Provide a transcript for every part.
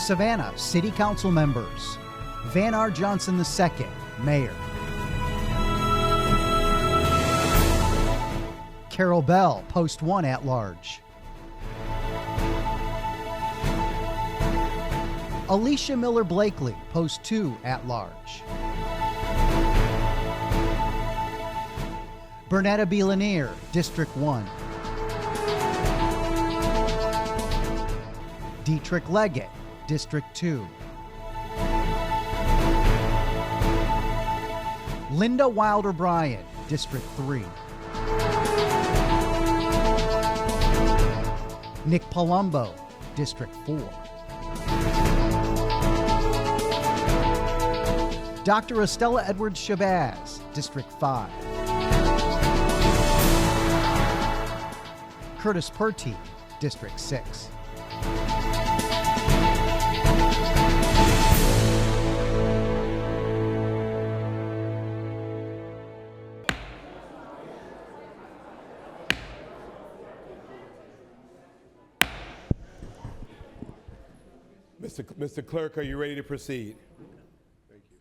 Savannah City Council members. Van R. Johnson II, Mayor. Carol Bell, Post 1 at large. Alicia Miller Blakely, Post 2 at large. Bernetta B. Lanier, District 1. Dietrich Leggett, District 2. Linda Wilder Bryan, District 3. Nick Palumbo, District 4. Dr. Estella Edwards Shabazz, District 5. Curtis Purty, District 6. Mr. Clerk, are you ready to proceed? Thank you.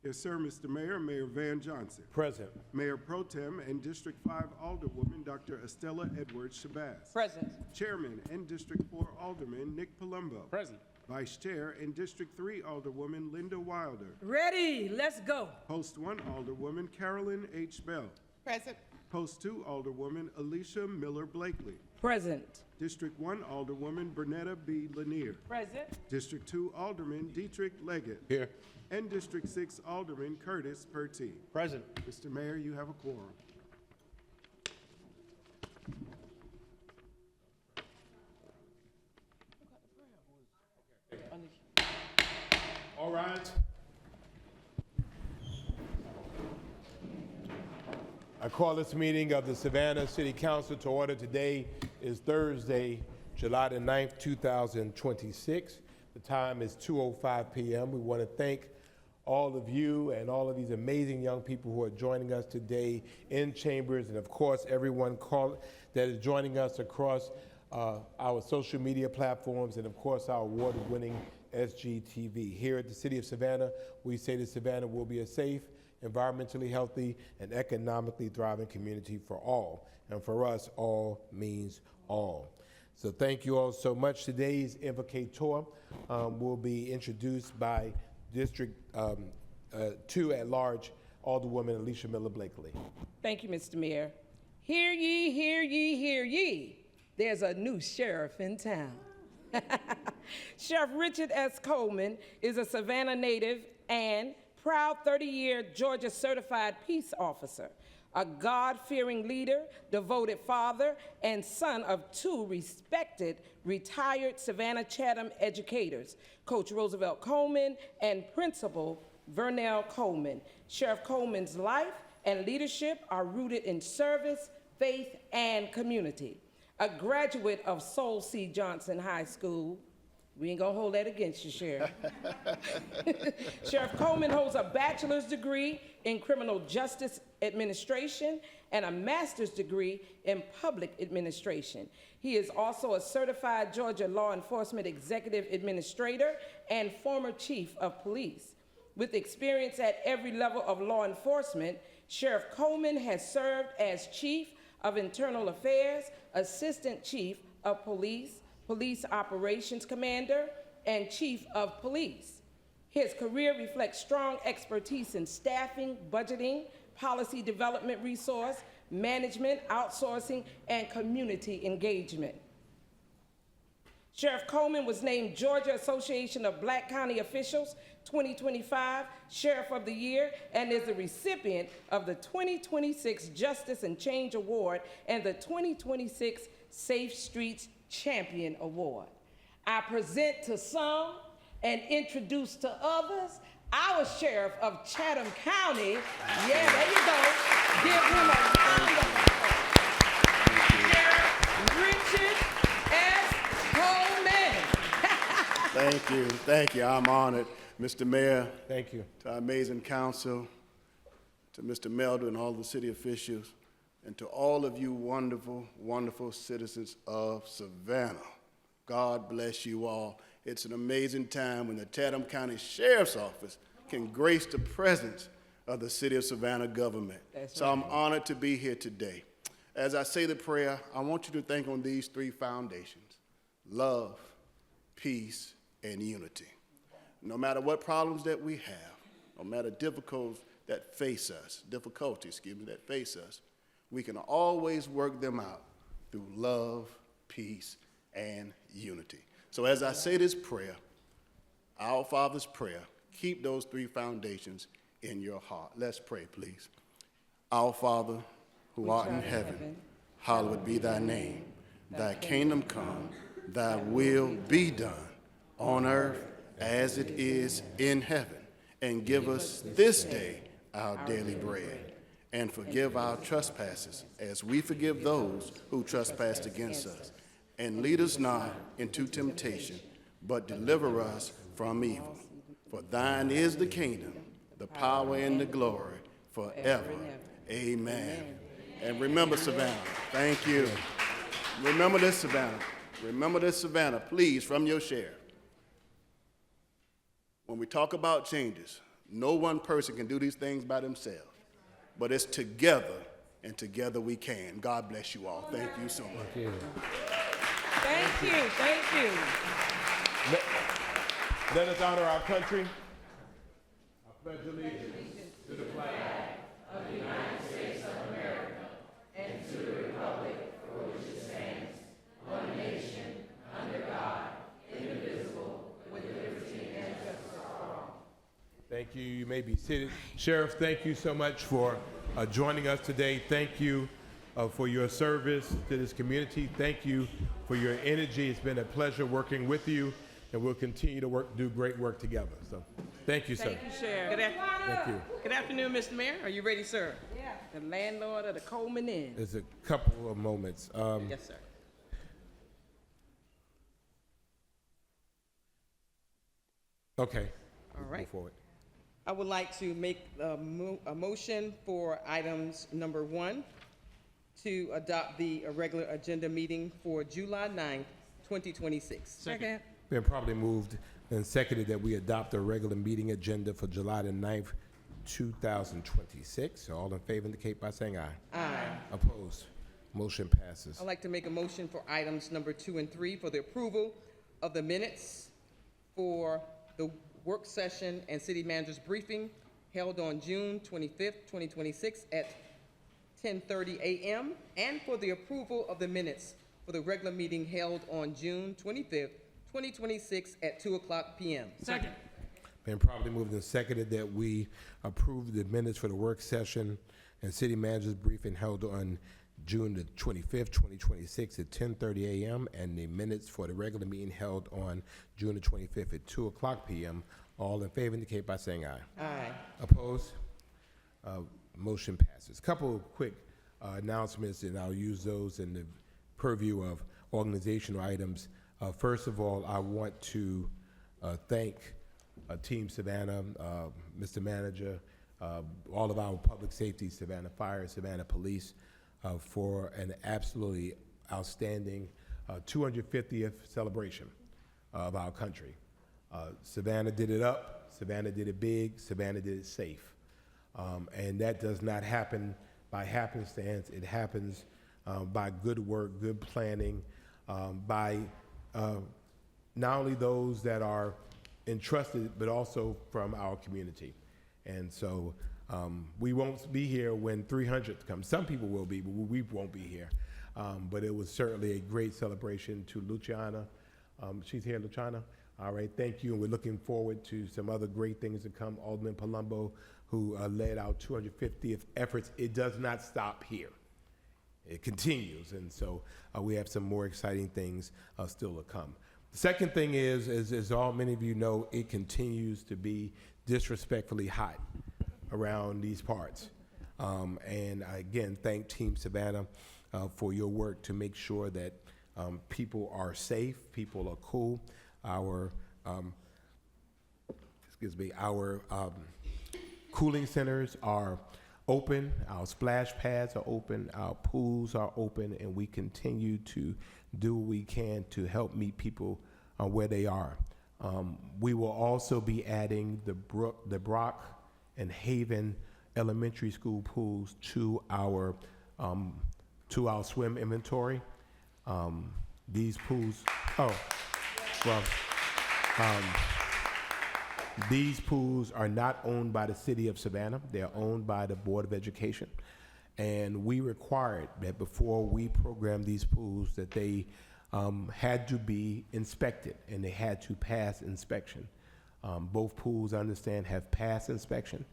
Yes, sir, Mr. Mayor. Mayor Van Johnson. Present. Mayor Pro Tem and District 5 Alderwoman Dr. Estella Edwards Shabazz. Present. Chairman and District 4 Alderman Nick Palumbo. Present. Vice Chair and District 3 Alderwoman Linda Wilder. Ready, let's go. Post 1 Alderwoman Carolyn H. Bell. Present. Post 2 Alderwoman Alicia Miller Blakely. Present. District 1 Alderwoman Bernetta B. Lanier. Present. District 2 Alderman Dietrich Leggett. Here. And District 6 Alderman Curtis Purty. Present. Mr. Mayor, you have a quorum. All right. I call this meeting of the Savannah City Council to order. Today is Thursday, July the 9th, 2026. The time is 2:05 p.m. We want to thank all of you and all of these amazing young people who are joining us today in chambers, and of course everyone that is joining us across our social media platforms, and of course our award-winning SGTV. Here at the City of Savannah, we say that Savannah will be a safe, environmentally healthy, and economically thriving community for all. And for us, all means all. So thank you all so much. Today's invocator will be introduced by District 2 at large, Alderwoman Alicia Miller Blakely. Thank you, Mr. Mayor. Hear ye, hear ye, hear ye. There's a new sheriff in town. Sheriff Richard S. Coleman is a Savannah native and proud 30-year Georgia certified peace officer, a God-fearing leader, devoted father, and son of 2 respected retired Savannah Chatham educators, Coach Roosevelt Coleman and Principal Vernell Coleman. Sheriff Coleman's life and leadership are rooted in service, faith, and community. A graduate of Soul C. Johnson High School. We ain't gonna hold that against you, Sheriff. Sheriff Coleman holds a bachelor's degree in criminal justice administration and a master's degree in public administration. He is also a certified Georgia law enforcement executive administrator and former chief of police. With experience at every level of law enforcement, Sheriff Coleman has served as chief of internal affairs, assistant chief of police, police operations commander, and chief of police. His career reflects strong expertise in staffing, budgeting, policy development resource, management, outsourcing, and community engagement. Sheriff Coleman was named Georgia Association of Black County Officials 2025 Sheriff of the Year and is the recipient of the 2026 Justice and Change Award and the 2026 Safe Streets Champion Award. I present to some and introduce to others our Sheriff of Chatham County. Yeah, there you go. Give him a round of applause. Sheriff Richard S. Coleman. Thank you, I'm honored. Mr. Mayor. Thank you. To our amazing council, to Mr. Melder and all the city officials, and to all of you wonderful, wonderful citizens of Savannah. God bless you all, It's an amazing time when the Chatham County Sheriff's Office can grace the presence of the City of Savannah government. So I'm honored to be here today. As I say the prayer, I want you to think on these three foundations: love, peace, and unity. No matter what problems that we have, no matter difficulties that face us, we can always work them out through love, peace, and unity. So as I say this prayer, our Father's prayer, keep those three foundations in your heart. Let's pray, please. Our Father, who art in heaven, hallowed be thy name. Thy kingdom come, thy will be done on earth as it is in heaven. And give us this day our daily bread. And forgive our trespasses as we forgive those who trespass against us. And lead us not into temptation, but deliver us from evil. For thine is the kingdom, the power, and the glory forever. Amen. And remember, Savannah, thank you. Remember this, Savannah. Remember this, Savannah, please, from your share. When we talk about changes, no one person can do these things by themselves, but it's together, and together we can. God bless you all. Thank you so much. Thank you. Thank you, thank you. Let us honor our country. I pledge allegiance to the flag of the United States of America and to the republic for which it stands, one nation, under God, indivisible, with liberty and justice for all. Thank you. You may be seated. Sheriff, thank you so much for joining us today. Thank you for your service to this community. Thank you for your energy. It's been a pleasure working with you, and we'll continue to do great work together. So thank you, sir. Thank you, Sheriff. Thank you. Good afternoon, Mr. Mayor. Are you ready, sir? Yeah. The landlord of the Coleman Inn. There's a couple of moments. Yes, sir. Okay. All right. Move forward. I would like to make a motion for items number 1 to adopt the regular agenda meeting for July 9th, 2026. Second. Been probably moved and seconded that we adopt a regular meeting agenda for July the 9th, 2026. All in favor indicate by saying aye. Aye. Opposed? Motion passes. I'd like to make a motion for items number 2 and 3 for the approval of the minutes for the work session and city manager's briefing held on June 25th, 2026 at 10:30 a.m. and for the approval of the minutes for the regular meeting held on June 25th, 2026 at 2:00 p.m. Second. Been probably moved and seconded that we approve the minutes for the work session and city manager's briefing held on June the 25th, 2026 at 10:30 a.m. and the minutes for the regular meeting held on June the 25th at 2:00 p.m. All in favor indicate by saying aye. Aye. Opposed? Motion passes. Couple of quick announcements, and I'll use those in the purview of organizational items. First of all, I want to thank Team Savannah, Mr. Manager, all of our public safety, Savannah Fire, Savannah Police, for an absolutely outstanding 250th celebration of our country. Savannah did it up, Savannah did it big, Savannah did it safe. And that does not happen by happenstance. It happens by good work, good planning, by not only those that are entrusted, but also from our community. And so we won't be here when 300 comes. Some people will be, but we won't be here. But it was certainly a great celebration to Luciana. She's here, Luciana. All right, thank you. And we're looking forward to some other great things to come. Alderman Palumbo, who led our 250th efforts. It does not stop here. It continues. And so we have some more exciting things still to come. The second thing is, as all many of you know, it continues to be disrespectfully hot around these parts. And I again thank Team Savannah for your work to make sure that people are safe, people are cool. Our cooling centers are open, our splash pads are open, our pools are open, and we continue to do what we can to help meet people where they are. We will also be adding the Brock and Haven Elementary School pools to our swim inventory. These pools, these pools are not owned by the City of Savannah. They're owned by the Board of Education. And we required that before we program these pools that they had to be inspected and they had to pass inspection. Both pools, I understand, have passed inspection.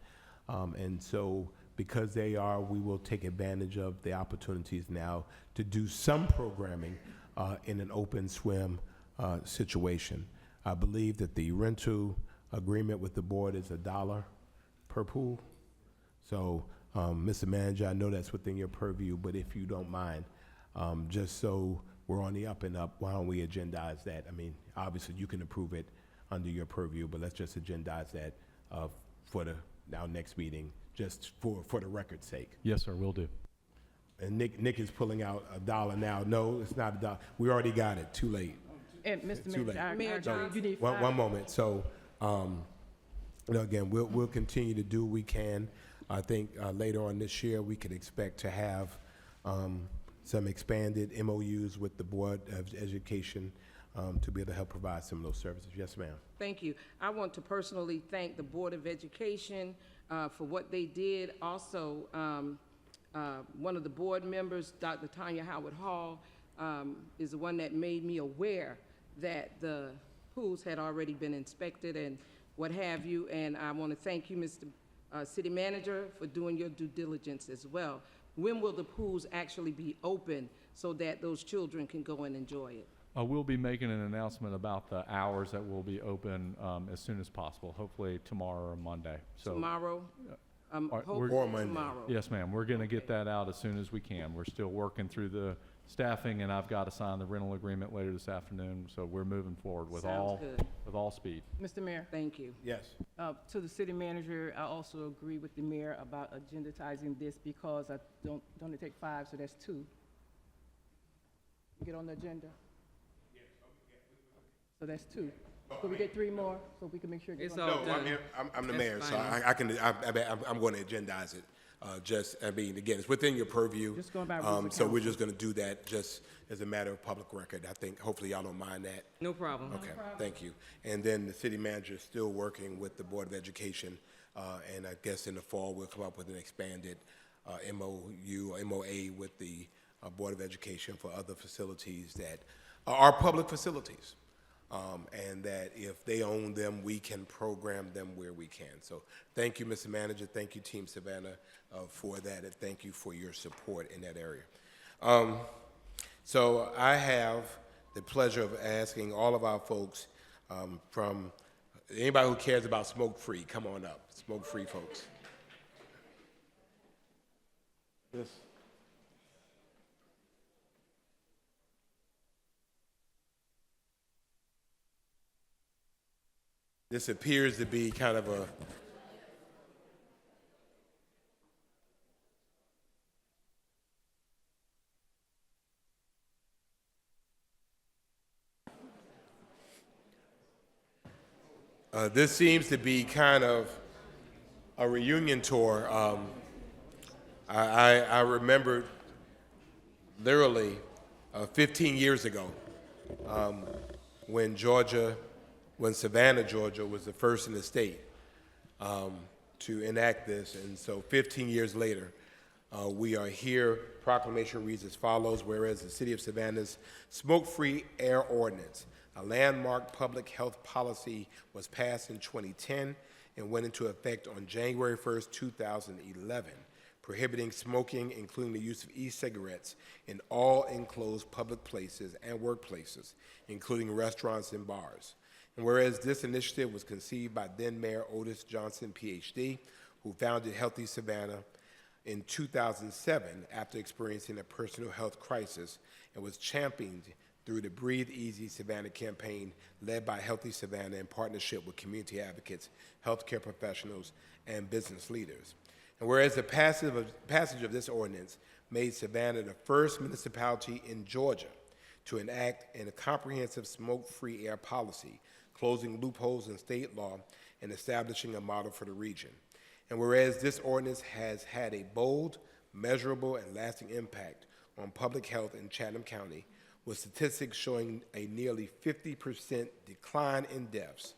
And so because they are, we will take advantage of the opportunities now to do some programming in an open swim situation. I believe that the rental agreement with the board is $1 per pool. So, Mr. Manager, I know that's within your purview, but if you don't mind, just so we're on the up and up, why don't we agendize that? I mean, obviously you can approve it under your purview, but let's just agendize that for our next meeting, just for the record's sake. Yes, sir, will do. And Nick is pulling out $1 now. No, it's not $1. We already got it. Too late. And Mr. Too late. Manager, you need One moment. So, again, we'll continue to do what we can. I think later on this year we could expect to have some expanded MOUs with the Board of Education to be able to help provide some of those services. Yes, ma'am. Thank you. I want to personally thank the Board of Education for what they did. Also, one of the board members, Dr. Tanya Howard Hall, is the one that made me aware that the pools had already been inspected and what have you. And I want to thank you, Mr. City Manager, for doing your due diligence as well. When will the pools actually be open so that those children can go and enjoy it? We'll be making an announcement about the hours that will be open as soon as possible, hopefully tomorrow or Monday. So Tomorrow? Hopefully Or Monday. tomorrow. yes, ma'am, we're going to get that out as soon as we can. We're still working through the staffing, and I've got to sign the rental agreement later this afternoon, so we're moving forward with Sounds good. all speed. Mr. Mayor, Thank you. Yes. to the city manager, I also agree with the mayor about agendatizing this because don't it take 5, so that's 2. Get on the agenda? So that's 2. Could we get 3 more so we can make sure it gets It's on? all No, done. I'm the That's mayor, so fine. I'm going to agendize it. Again, it's within your purview. Just going by rules of So we're council. just going to do that just as a matter of public record. I think, hopefully y'all don't mind that. No problem. Okay, thank you. And then the city manager is still working with the Board of Education, and I guess in the fall, we'll come up with an expanded MOU or MOA with the Board of Education for other facilities that are public facilities. And that if they own them, we can program them where we can. So thank you, Mr. Manager. Thank you, Team Savannah, for that, and thank you for your support in that area. So I have the pleasure of asking all of our folks from anybody who cares about smoke-free, come on up. Smoke-free folks. Yes. This appears to be kind of a this seems to be kind of a reunion tour. I remember literally 15 years ago when Savannah, Georgia was the first in the state to enact this. And so 15 years later, we are here. Proclamation reads as follows: whereas the City of Savannah's smoke-free air ordinance, a landmark public health policy, was passed in 2010 and went into effect on January 1st, 2011, prohibiting smoking, including the use of e-cigarettes, in all enclosed public places and workplaces, including restaurants and bars. And whereas this initiative was conceived by then-Mayor Otis Johnson, Ph.D., who founded Healthy Savannah in 2007 after experiencing a personal health crisis, and was championed through the Breathe Easy Savannah campaign led by Healthy Savannah in partnership with community advocates, healthcare professionals, and business leaders. And whereas the passage of this ordinance made Savannah the first municipality in Georgia to enact a comprehensive smoke-free air policy, closing loopholes in state law, and establishing a model for the region. And whereas this ordinance has had a bold, measurable, and lasting impact on public health in Chatham County, with statistics showing a nearly 50% decline in deaths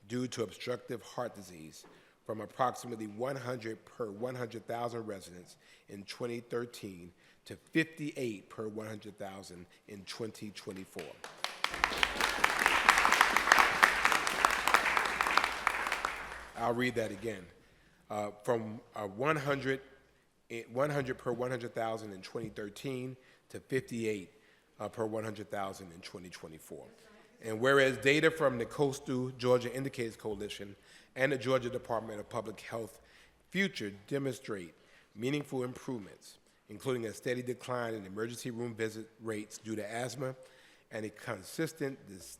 due to obstructive heart disease from approximately 100 per 100,000 residents in 2013 to 58 per 100,000 in 2024. I'll read that again. From 100 per 100,000 in 2013 to 58 per 100,000 in 2024. And whereas data from the Coastal Georgia Indicators Coalition and the Georgia Department of Public Health Future demonstrate meaningful improvements, including a steady decline in emergency room visit rates due to asthma and a consistent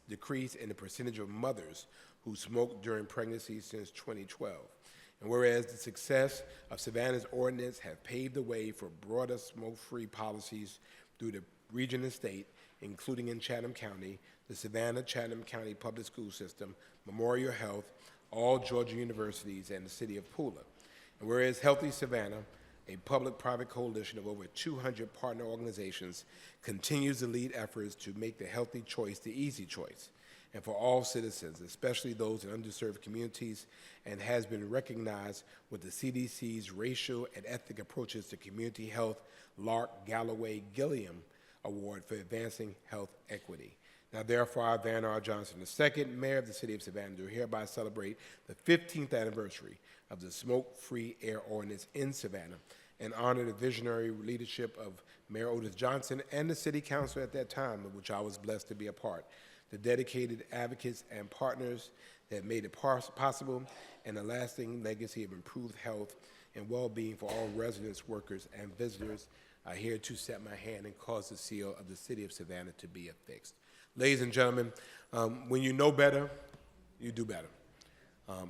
decrease in the percentage of mothers who smoked during pregnancy since 2012. And whereas the success of Savannah's ordinance have paved the way for broader smoke-free policies through the region and state, including in Chatham County, the Savannah-Chatham County Public School System, Memorial Health, all Georgia universities, and the city of Pooler. And whereas Healthy Savannah, a public-private coalition of over 200 partner organizations, continues to lead efforts to make the healthy choice the easy choice, and for all citizens, especially those in underserved communities, and has been recognized with the CDC's Racial and Ethnic Approaches to Community Health Lark Galloway Gilliam Award for Advancing Health Equity. Now, therefore, I, Van R. Johnson II, Mayor of the City of Savannah, do hereby celebrate the 15th anniversary of the Smoke-Free Air Ordinance in Savannah and honor the visionary leadership of Mayor Otis Johnson and the City Council at that time, of which I was blessed to be a part, the dedicated advocates and partners that made it possible, and a lasting legacy of improved health and well-being for all residents, workers, and visitors. I here to set my hand and cause the seal of the City of Savannah to be affixed. Ladies and gentlemen, when you know better, you do better.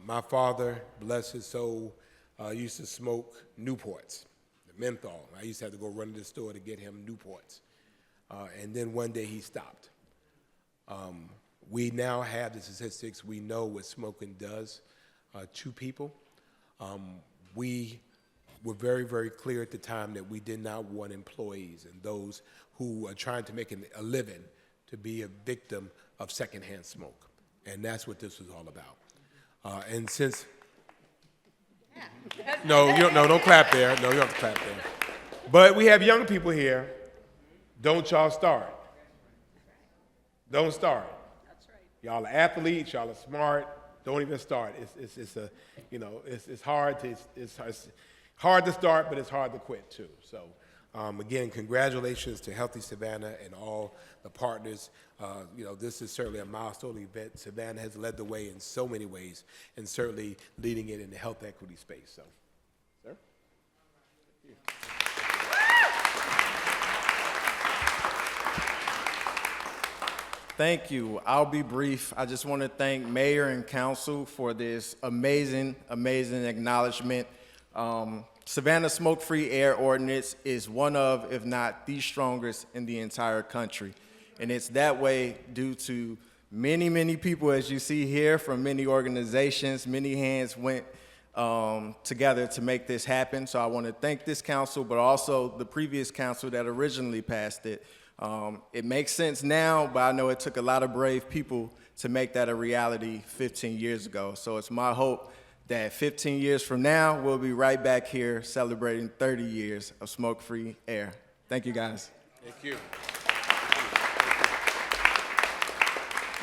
My father, bless his soul, used to smoke Newports, the menthol. I used to have to go run to the store to get him Newports. And then one day he stopped. We now have the statistics. We know what smoking does to people. We were very, very clear at the time that we did not want employees and those who are trying to make a living to be a victim of secondhand smoke. And that's what this was all about. And since, no, don't clap there. No, you don't have to clap there. But we have young people here. Don't y'all start. Don't start. That's right. Y'all are athletes. Y'all are smart. Don't even start. It's hard to start, but it's hard to quit too. So, again, congratulations to Healthy Savannah and all the partners. This is certainly a milestone event. Savannah has led the way in so many ways, and certainly leading it in the health equity space. So, sir. Thank you. I'll be brief. I just want to thank Mayor and Council for this amazing, amazing acknowledgement. Savannah Smoke-Free Air Ordinance is one of, if not the strongest in the entire country. And it's that way due to many, many people, as you see here, from many organizations. Many hands went together to make this happen. So I want to thank this council, but also the previous council that originally passed it. It makes sense now, but I know it took a lot of brave people to make that a reality 15 years ago. So it's my hope that 15 years from now, we'll be right back here celebrating 30 years of smoke-free air. Thank you, guys. Thank you.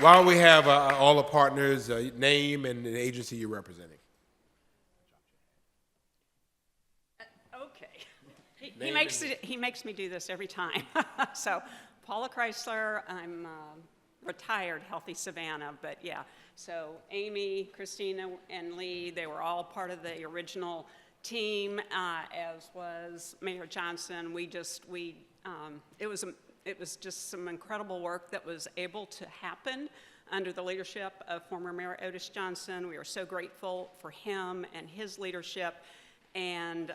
Why don't we have all the partners' name and the agency you're representing? He makes me do this every time. So, Paula Chrysler, I'm retired Healthy Savannah, but yeah. So Amy, Christina, and Lee, they were all part of the original team, as was Mayor Johnson. It was just some incredible work that was able to happen under the leadership of former Mayor Otis Johnson. We are so grateful for him and his leadership, and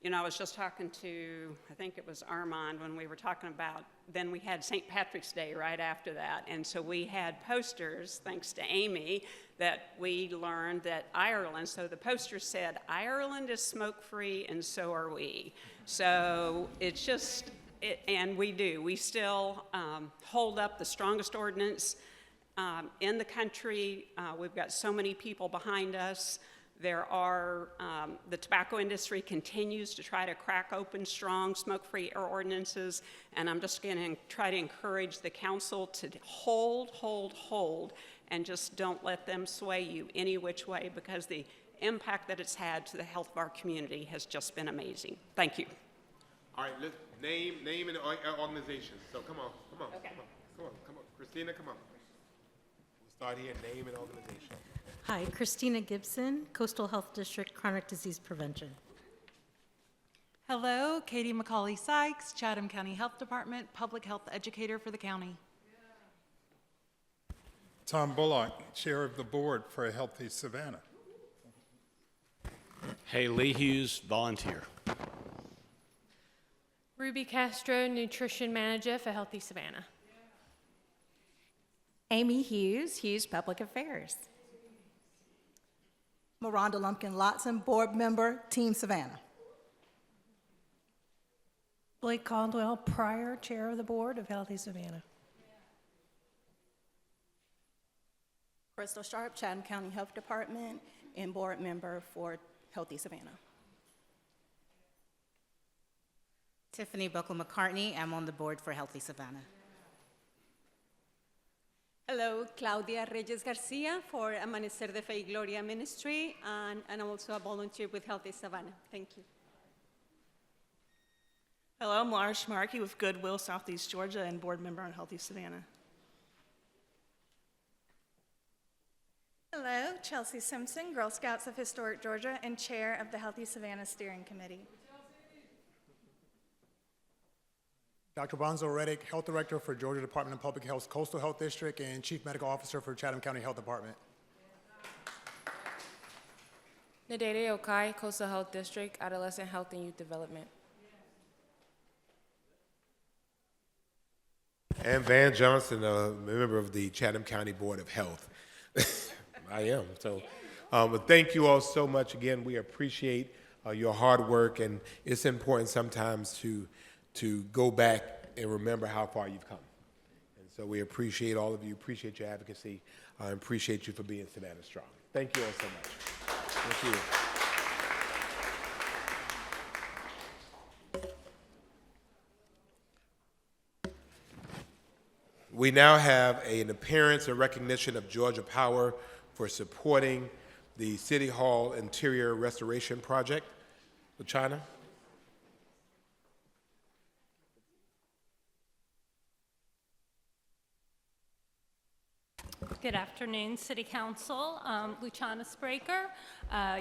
You know, I was just talking to, I think it was Armand, when we were talking about, then we had St. Patrick's Day right after that. And so we had posters, thanks to Amy, that we learned that Ireland, so the poster said, Ireland is smoke-free and so are we. So it's just, and we do. We still hold up the strongest ordinance in the country. We've got so many people behind us. There are, the tobacco industry continues to try to crack open strong smoke-free air ordinances, and I'm just going to try to encourage the council to hold, and just don't let them sway you any which way, because the impact that it's had to the health of our community has just been amazing. Thank you. All right, let's name and organization. So come on. Okay. Come on. Christina, come on. We'll start here, name and organization. Hi, Christina Gibson, Coastal Health District, Chronic Disease Prevention. Hello, Katie McCauley Sykes, Chatham County Health Department, Public Health Educator for the county. Tom Bullock, Chair of the Board for a Healthy Savannah. Haley Hughes, volunteer. Ruby Castro, Nutrition Manager for Healthy Savannah. Amy Hughes, Public Affairs. Miranda Lumpkin-Lotson, Board Member, Team Savannah. Blake Caldwell, Pryor, Chair of the Board of Healthy Savannah. Crystal Sharp, Chatham County Health Department, and Board Member for Healthy Savannah. Tiffany Buckle-McCartney, I'm on the Board for Healthy Savannah. Hello, Claudia Reyes Garcia for Amanecer de Fe y Gloria Ministry, and I'm also a volunteer with Healthy Savannah. Thank you. Hello, I'm Laura Schmarkey with Goodwill Southeast Georgia and board member on Healthy Savannah. Hello, Chelsea Simpson, Girl Scouts of Historic Georgia and chair of the Healthy Savannah Steering Committee. Dr. Bonzo Reddick, Health Director for Georgia Department of Public Health Coastal Health District and Chief Medical Officer for Chatham County Health Department. Nadede Okai, Coastal Health District, Adolescent Health and Youth Development. And Van Johnson, a member of the Chatham County Board of Health. I am. So, but thank you all so much. Again, we appreciate your hard work, and it's important sometimes to go back and remember how far you've come. And so we appreciate all of you, appreciate your advocacy, and appreciate you for being Savannah Strong. Thank you all so much. Thank you. We now have an appearance and recognition of Georgia Power for supporting the City Hall Interior Restoration Project. LaChina. Good afternoon, City Council. Luciana Spraker,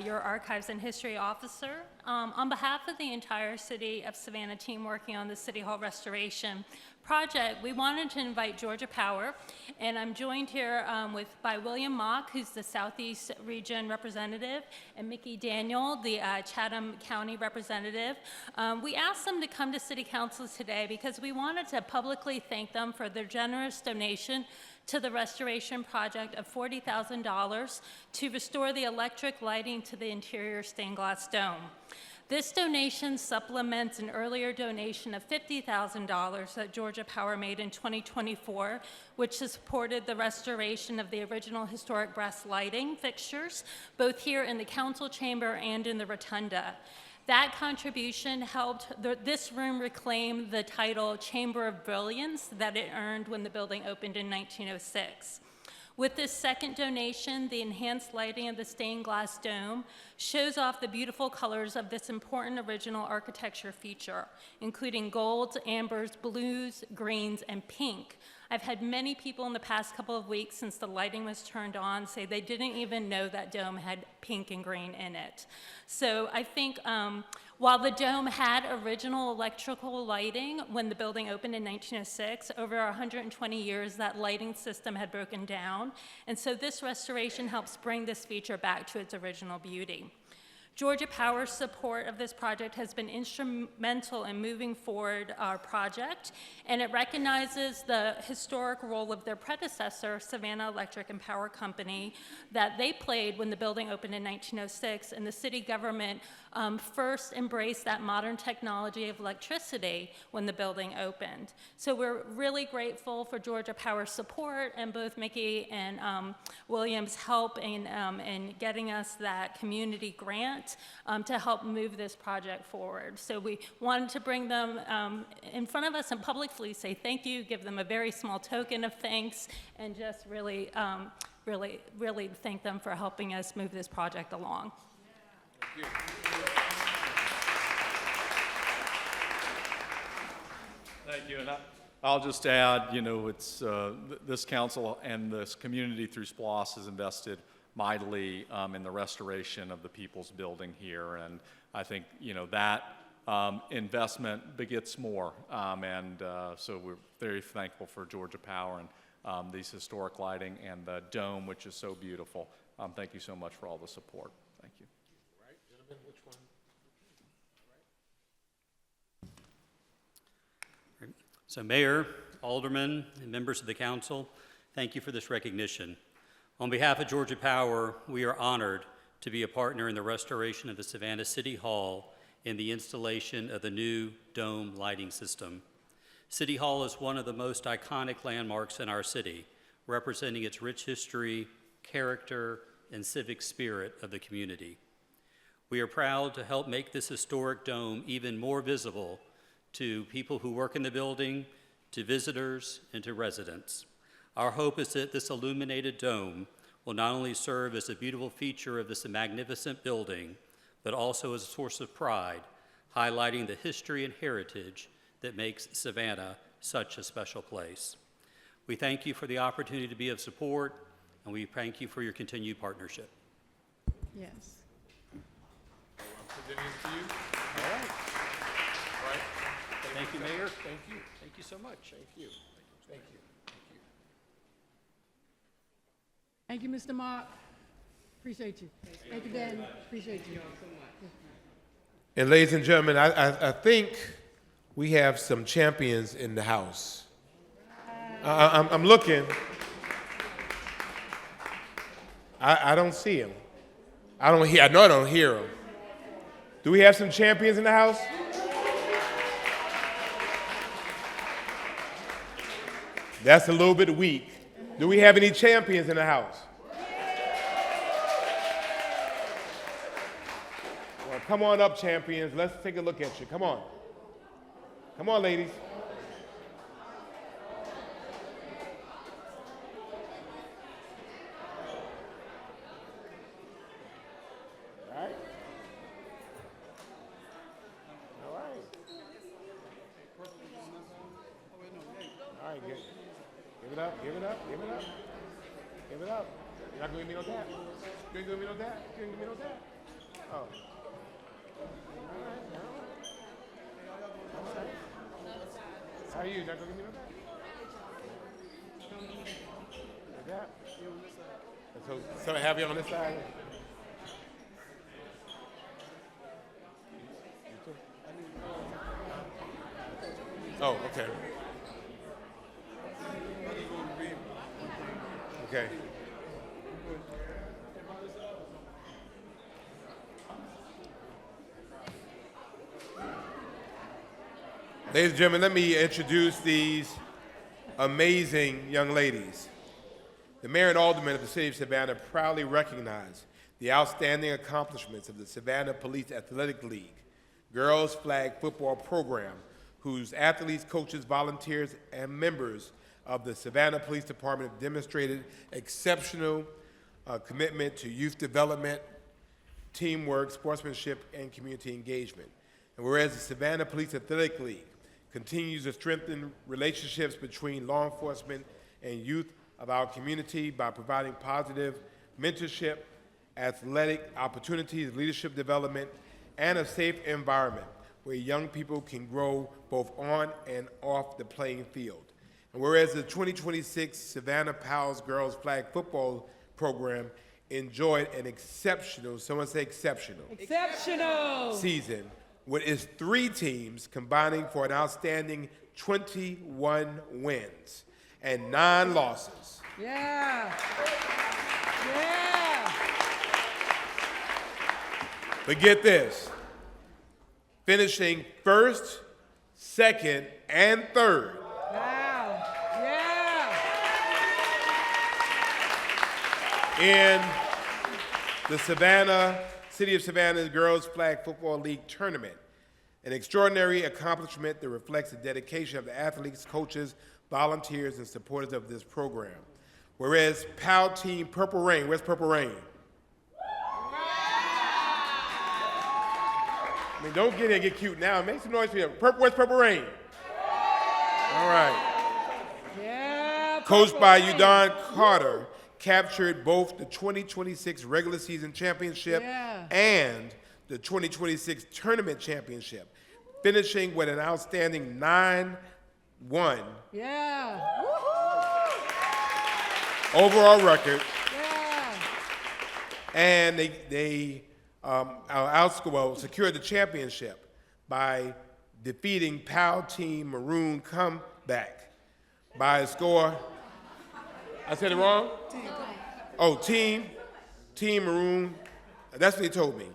your Archives and History Officer. On behalf of the entire City of Savannah team working on the City Hall restoration project, we wanted to invite Georgia Power, and I'm joined here by William Mock, who's the Southeast Region Representative, and Mickey Daniel, the Chatham County Representative. We asked them to come to City Council today because we wanted to publicly thank them for their generous donation to the restoration project of $40,000 to restore the electric lighting to the interior stained glass dome. This donation supplements an earlier donation of $50,000 that Georgia Power made in 2024, which supported the restoration of the original historic brass lighting fixtures, both here in the council chamber and in the rotunda. That contribution helped this room reclaim the title Chamber of Brilliance that it earned when the building opened in 1906. With this second donation, the enhanced lighting of the stained glass dome shows off the beautiful colors of this important original architecture feature, including golds, ambers, blues, greens, and pink. I've had many people in the past couple of weeks since the lighting was turned on say they didn't even know that dome had pink and green in it. So I think while the dome had original electrical lighting when the building opened in 1906, over 120 years that lighting system had broken down. And so this restoration helps bring this feature back to its original beauty. Georgia Power's support of this project has been instrumental in moving forward our project, and it recognizes the historic role of their predecessor, Savannah Electric and Power Company, that they played when the building opened in 1906, and the city government first embraced that modern technology of electricity when the building opened. So we're really grateful for Georgia Power's support and both Mickey and William's help in getting us that community grant to help move this project forward. So we wanted to bring them in front of us and publicly say thank you, give them a very small token of thanks, and just really, really thank them for helping us move this project along. Thank you. Thank you, and I'll just add, you know, it's this council and this community through SPLOS has invested mightily in the restoration of the People's Building here, and I think, you know, that investment begets more, so we're very thankful for Georgia Power and these historic lighting and the dome, which is so beautiful. Thank you so much for all the support. Thank you. All right, gentlemen, which one? So Mayor, Aldermen, and members of the council, thank you for this recognition. On behalf of Georgia Power, we are honored to be a partner in the restoration of the Savannah City Hall and the installation of the new dome lighting system. City Hall is one of the most iconic landmarks in our city, representing its rich history, character, and civic spirit of the community. We are proud to help make this historic dome even more visible to people who work in the building, to visitors, and to residents. Our hope is that this illuminated dome will not only serve as a beautiful feature of this magnificent building, but also as a source of pride, highlighting the history and heritage that makes Savannah such a special place. We thank you for the opportunity to be of support, and we thank you for your continued partnership. Yes. I'm presenting it to you. All right. All right. Thank you, Mayor. Thank you. Thank you so much. Thank you. Thank you. Thank you, Mr. Mark. Appreciate you. Thank you, Dan. Appreciate you. And ladies and gentlemen, I think we have some champions in the house. I'm looking. I don't see them. I know I don't hear them. Do we have some champions in the house? That's a little bit weak. Do we have any champions in the house? Well, come on up, champions. Let's take a look at you. Come on. Come on, ladies. All right. All right. All right, good. Give it up, give it up, give it up. Give it up. You're not going to give me no tap. You ain't going to give me no tap? You ain't going to give me no tap? Oh. All right, all right. How are you? Not going to give me no tap? No tap? So have you on this side? Oh, okay. Okay. Ladies and gentlemen, let me introduce these amazing young ladies. The mayor and aldermen of the city of Savannah proudly recognize the outstanding accomplishments of the Savannah Police Athletic League, girls flag football program, whose athletes, coaches, volunteers, and members of the Savannah Police Department have demonstrated exceptional commitment to youth development, teamwork, sportsmanship, and community engagement. And whereas the Savannah Police Athletic League continues to strengthen relationships between law enforcement and youth of our community by providing positive mentorship, athletic opportunities, leadership development, and a safe environment where young people can grow both on and off the playing field. And whereas the 2026 Savannah Pals Girls Flag Football Program enjoyed an exceptional, someone say exceptional, season with its 3 teams combining for an outstanding 21 wins and 9 losses. Yeah. But get this, finishing first, second, and third. Wow. Yeah. In the City of Savannah Girls Flag Football League Tournament, an extraordinary accomplishment that reflects the dedication of the athletes, coaches, volunteers, and supporters of this program. Whereas POW Team Purple Rain, where's Purple Rain? I mean, don't get in and get cute now. Make some noise for you. Where's Purple Rain? All right. Yeah. Coached by Udon Carter, captured both the 2026 regular season championship and the 2026 tournament championship, finishing with an outstanding 9-1 Yeah. overall record. Yeah. And they secured the championship by defeating POW Team Maroon Comeback by a score. I said it wrong? Oh, Team Maroon. That's what they told me.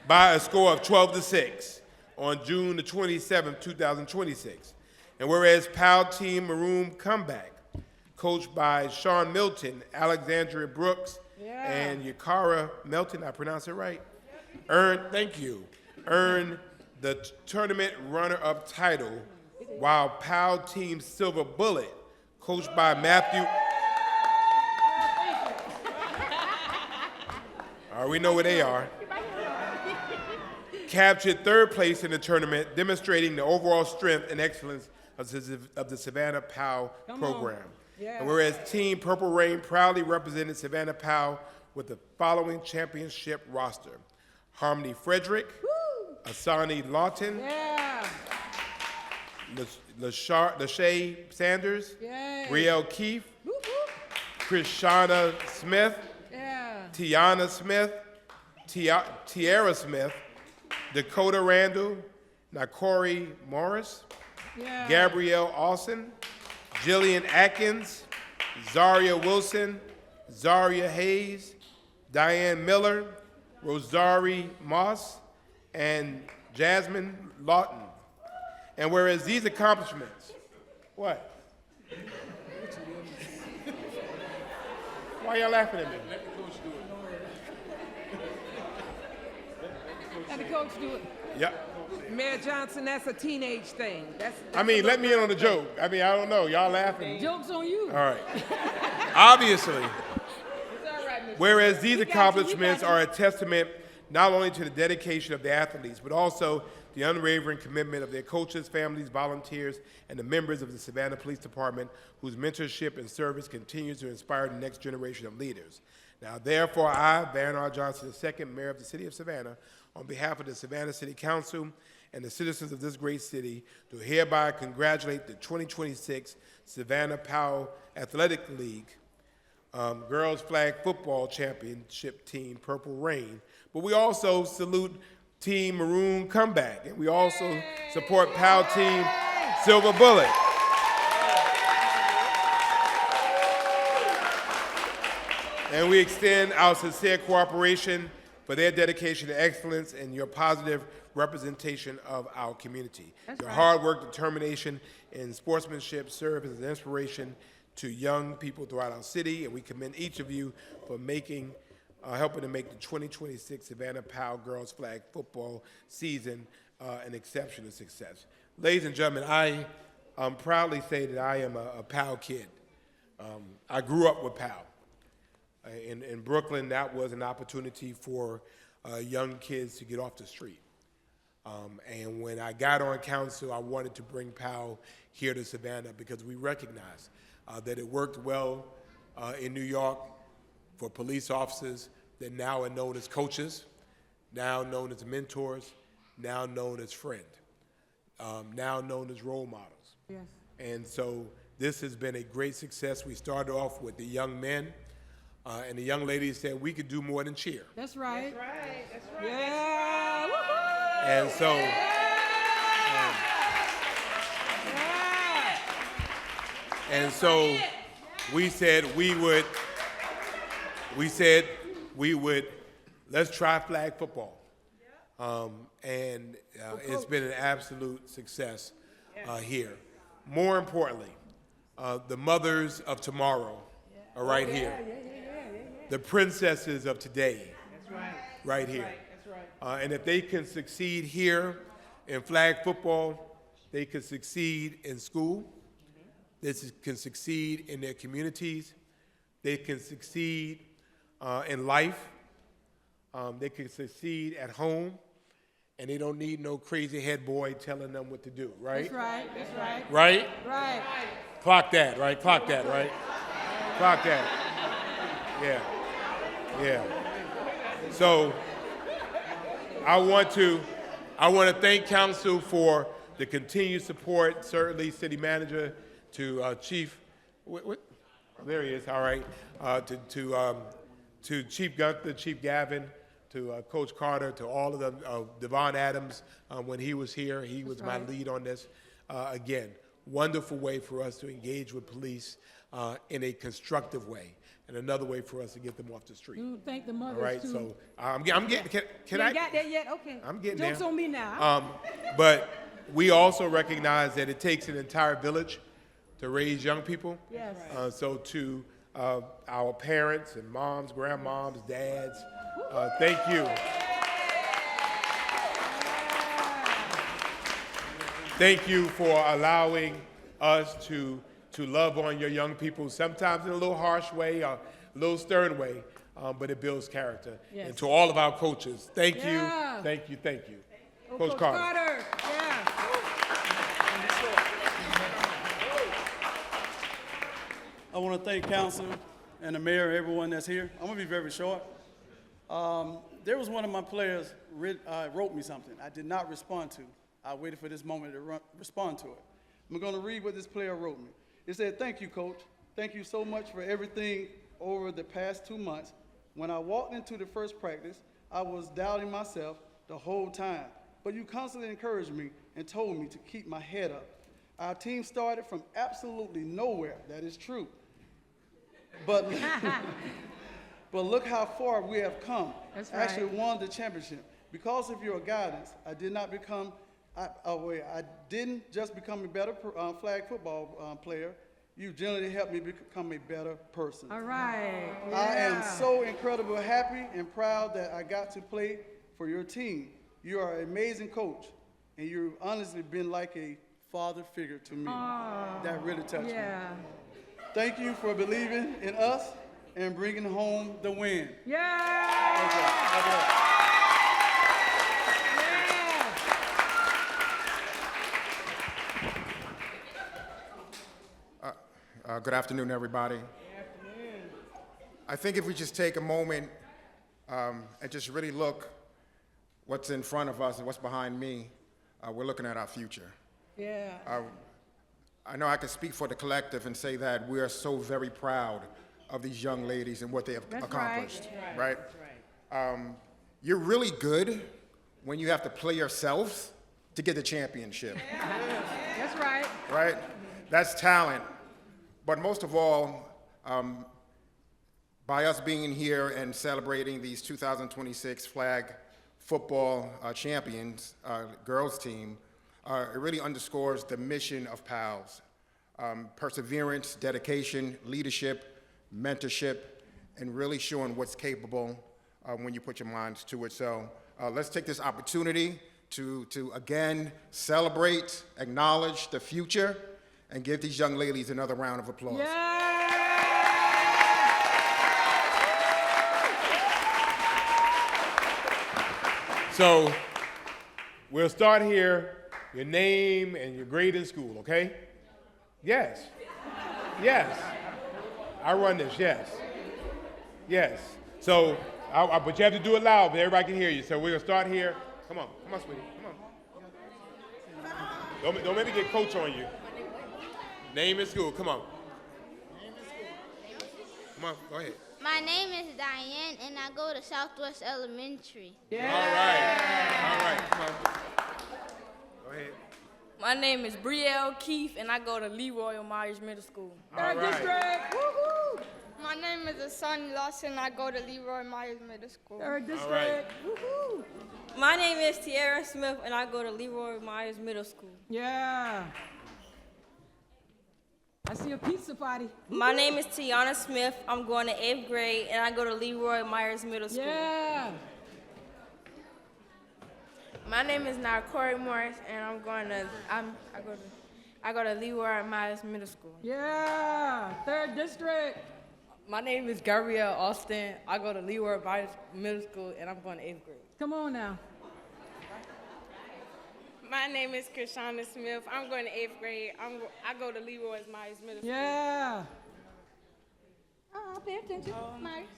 By a score of 12-6 on June the 27th, 2026. And whereas POW Team Maroon Comeback, coached by Sean Milton, Alexandria Brooks, and Yakara Melton, I pronounce it right, earned the tournament runner-up title, while POW Team Silver Bullet, coached by Matthew. All right, we know where they are. Captured 3rd place in the tournament, demonstrating the overall strength and excellence of the Savannah POW program. And whereas Team Purple Rain proudly represented Savannah POW with the following championship roster: Harmony Frederick, Asani Lawton, Lachey Sanders, Brielle Keefe, Krishana Smith, Tiana Smith, Tiara Smith, Dakota Randall, Nakori Morris, Gabrielle Austin, Jillian Atkins, Zaria Wilson, Zaria Hayes, Diane Miller, Rosari Moss, and Jasmine Lawton. And whereas these accomplishments, what? Why y'all laughing at me? Let the coach do it. Yep. Mayor Johnson, that's a teenage thing. I mean, let me in on the joke. I mean, I don't know. Y'all laughing. Joke's on you. All right. Obviously. It's all right, Mr. Whereas these We got you, accomplishments are a testament not only to the dedication of the athletes, but also the unwavering commitment of their coaches, families, volunteers, and the members of the Savannah Police Department, whose mentorship and service continues to inspire the next generation of leaders. Now, therefore, I, Van R. Johnson II, Mayor of the City of Savannah, on behalf of the Savannah City Council and the citizens of this great city, do hereby congratulate the 2026 Savannah POW Athletic League Girls Flag Football Championship Team Purple Rain. But we also salute Team Maroon Comeback, and we also support POW Team Silver Bullet. And we extend our sincere cooperation for their dedication to excellence and your positive representation of our community. Your hard work, determination, and sportsmanship serve as an inspiration to young people throughout our city, and we commend each of you for helping to make the 2026 Savannah POW Girls Flag Football season an exceptional success. Ladies and gentlemen, I proudly say that I am a POW kid. I grew up with POW. In Brooklyn, that was an opportunity for young kids to get off the street. And when I got on council, I wanted to bring POW here to Savannah because we recognized that it worked well in New York for police officers that now are known as coaches, now known as mentors, now known as friends, now known as role models. Yes. And so this has been a great success. We started off with the young men. And the young lady said we could do more than cheer. That's right. That's right, that's right. Yeah. Woohoo! And so, and so we said we would, let's try flag football. And it's been an absolute success here. More importantly, the mothers of tomorrow are right here. The princesses of today, right here. And if they can succeed here in flag football, they can succeed in school. They can succeed in their communities. They can succeed in life. They can succeed at home. And they don't need no crazy head boy telling them what to do, right? That's right. That's right. Right? Right. Clock that, right? Clock that, right? Clock that. Yeah. Yeah. So I want to thank council for the continued support, certainly city manager, to Chief, there he is, all right, to Chief Gunther, Chief Gavin, to Coach Carter, to all of them, Devon Adams, when he was here, he was my lead on this. Again, wonderful way for us to engage with police in a constructive way, and another way for us to get them off the street. Thank the mothers, All right, too. so I'm getting, can You I? ain't got that yet? Okay. I'm getting Joke's there. on me now. But we also recognize that it takes an entire village to raise young people. Yes. So to our parents and moms, grandmoms, dads, thank you. Thank you for allowing us to love on your young people, sometimes in a little harsh way, or a little stern way, but it builds character. Yes. And to all of our coaches, thank Yeah. you, thank you, thank you. Oh, Coach Carter. Yeah. I want to thank council and the mayor, everyone that's here. I'm going to be very short. There was one of my players wrote me something I did not respond to. I waited for this moment to respond to it. I'm going to read what this player wrote me. It said, "Thank you, coach. Thank you so much for everything over the past 2 months. When I walked into the first practice, I was doubting myself the whole time, but you constantly encouraged me and told me to keep my head up. Our team started from absolutely nowhere. That is true. But, but look how far we have come. That's Actually right. won the championship. Because of your guidance, I didn't just become a better flag football player. You generally helped me become a better person. All right. I am Yeah. so incredibly happy and proud that I got to play for your team. You are an amazing coach, and you've honestly been like a father figure to me. Aw, That really touched me. yeah. Thank you for believing in us and bringing home the win." Yeah. Okay. Good afternoon, everybody. I think if we just take a moment and just really look what's in front of us and what's behind me, we're looking at our future. Yeah. I know I can speak for the collective and say that we are so very proud of these young ladies and what they have accomplished. Right? You're really good when you have to play yourselves to get the championship. That's right. Right? That's talent. But most of all, by us being here and celebrating these 2026 flag football champions, girls team, it really underscores the mission of PALS. Perseverance, dedication, leadership, mentorship, and really showing what's capable when you put your minds to it. So let's take this opportunity to again celebrate, acknowledge the future, and give these young ladies another round of applause. So we'll start here, your name and your grade in school, okay? Yes. Yes. I run this, yes. Yes. So, but you have to do it loud, but everybody can hear you. So we're gonna start here. Come on, sweetie, come on. Don't make me get coach on you. Name and school, come on. Come on, go ahead. My name is Diane, and I go to Southwest Elementary. All right, come on. Go ahead. My name is Brielle Keefe, and I go to Leroy Myers Middle School. All right. My name is Asani Lawson, and I go to Leroy Myers Middle School. All right. My name is Tiara Smith, and I go to Leroy Myers Middle School. Yeah. I see a pizza party. My name is Tiana Smith. I'm going to 8th grade, and I go to Leroy Myers Middle School. Yeah. My name is Corey Morris, and I go to Leroy Myers Middle School. Yeah. 3rd District. My name is Gabrielle Austin. I go to Leroy Myers Middle School, and I'm going to 8th grade. Come on now. My name is Krishana Smith. I'm going to 8th grade. I go to Leroy Myers Middle School. Yeah. Pay attention.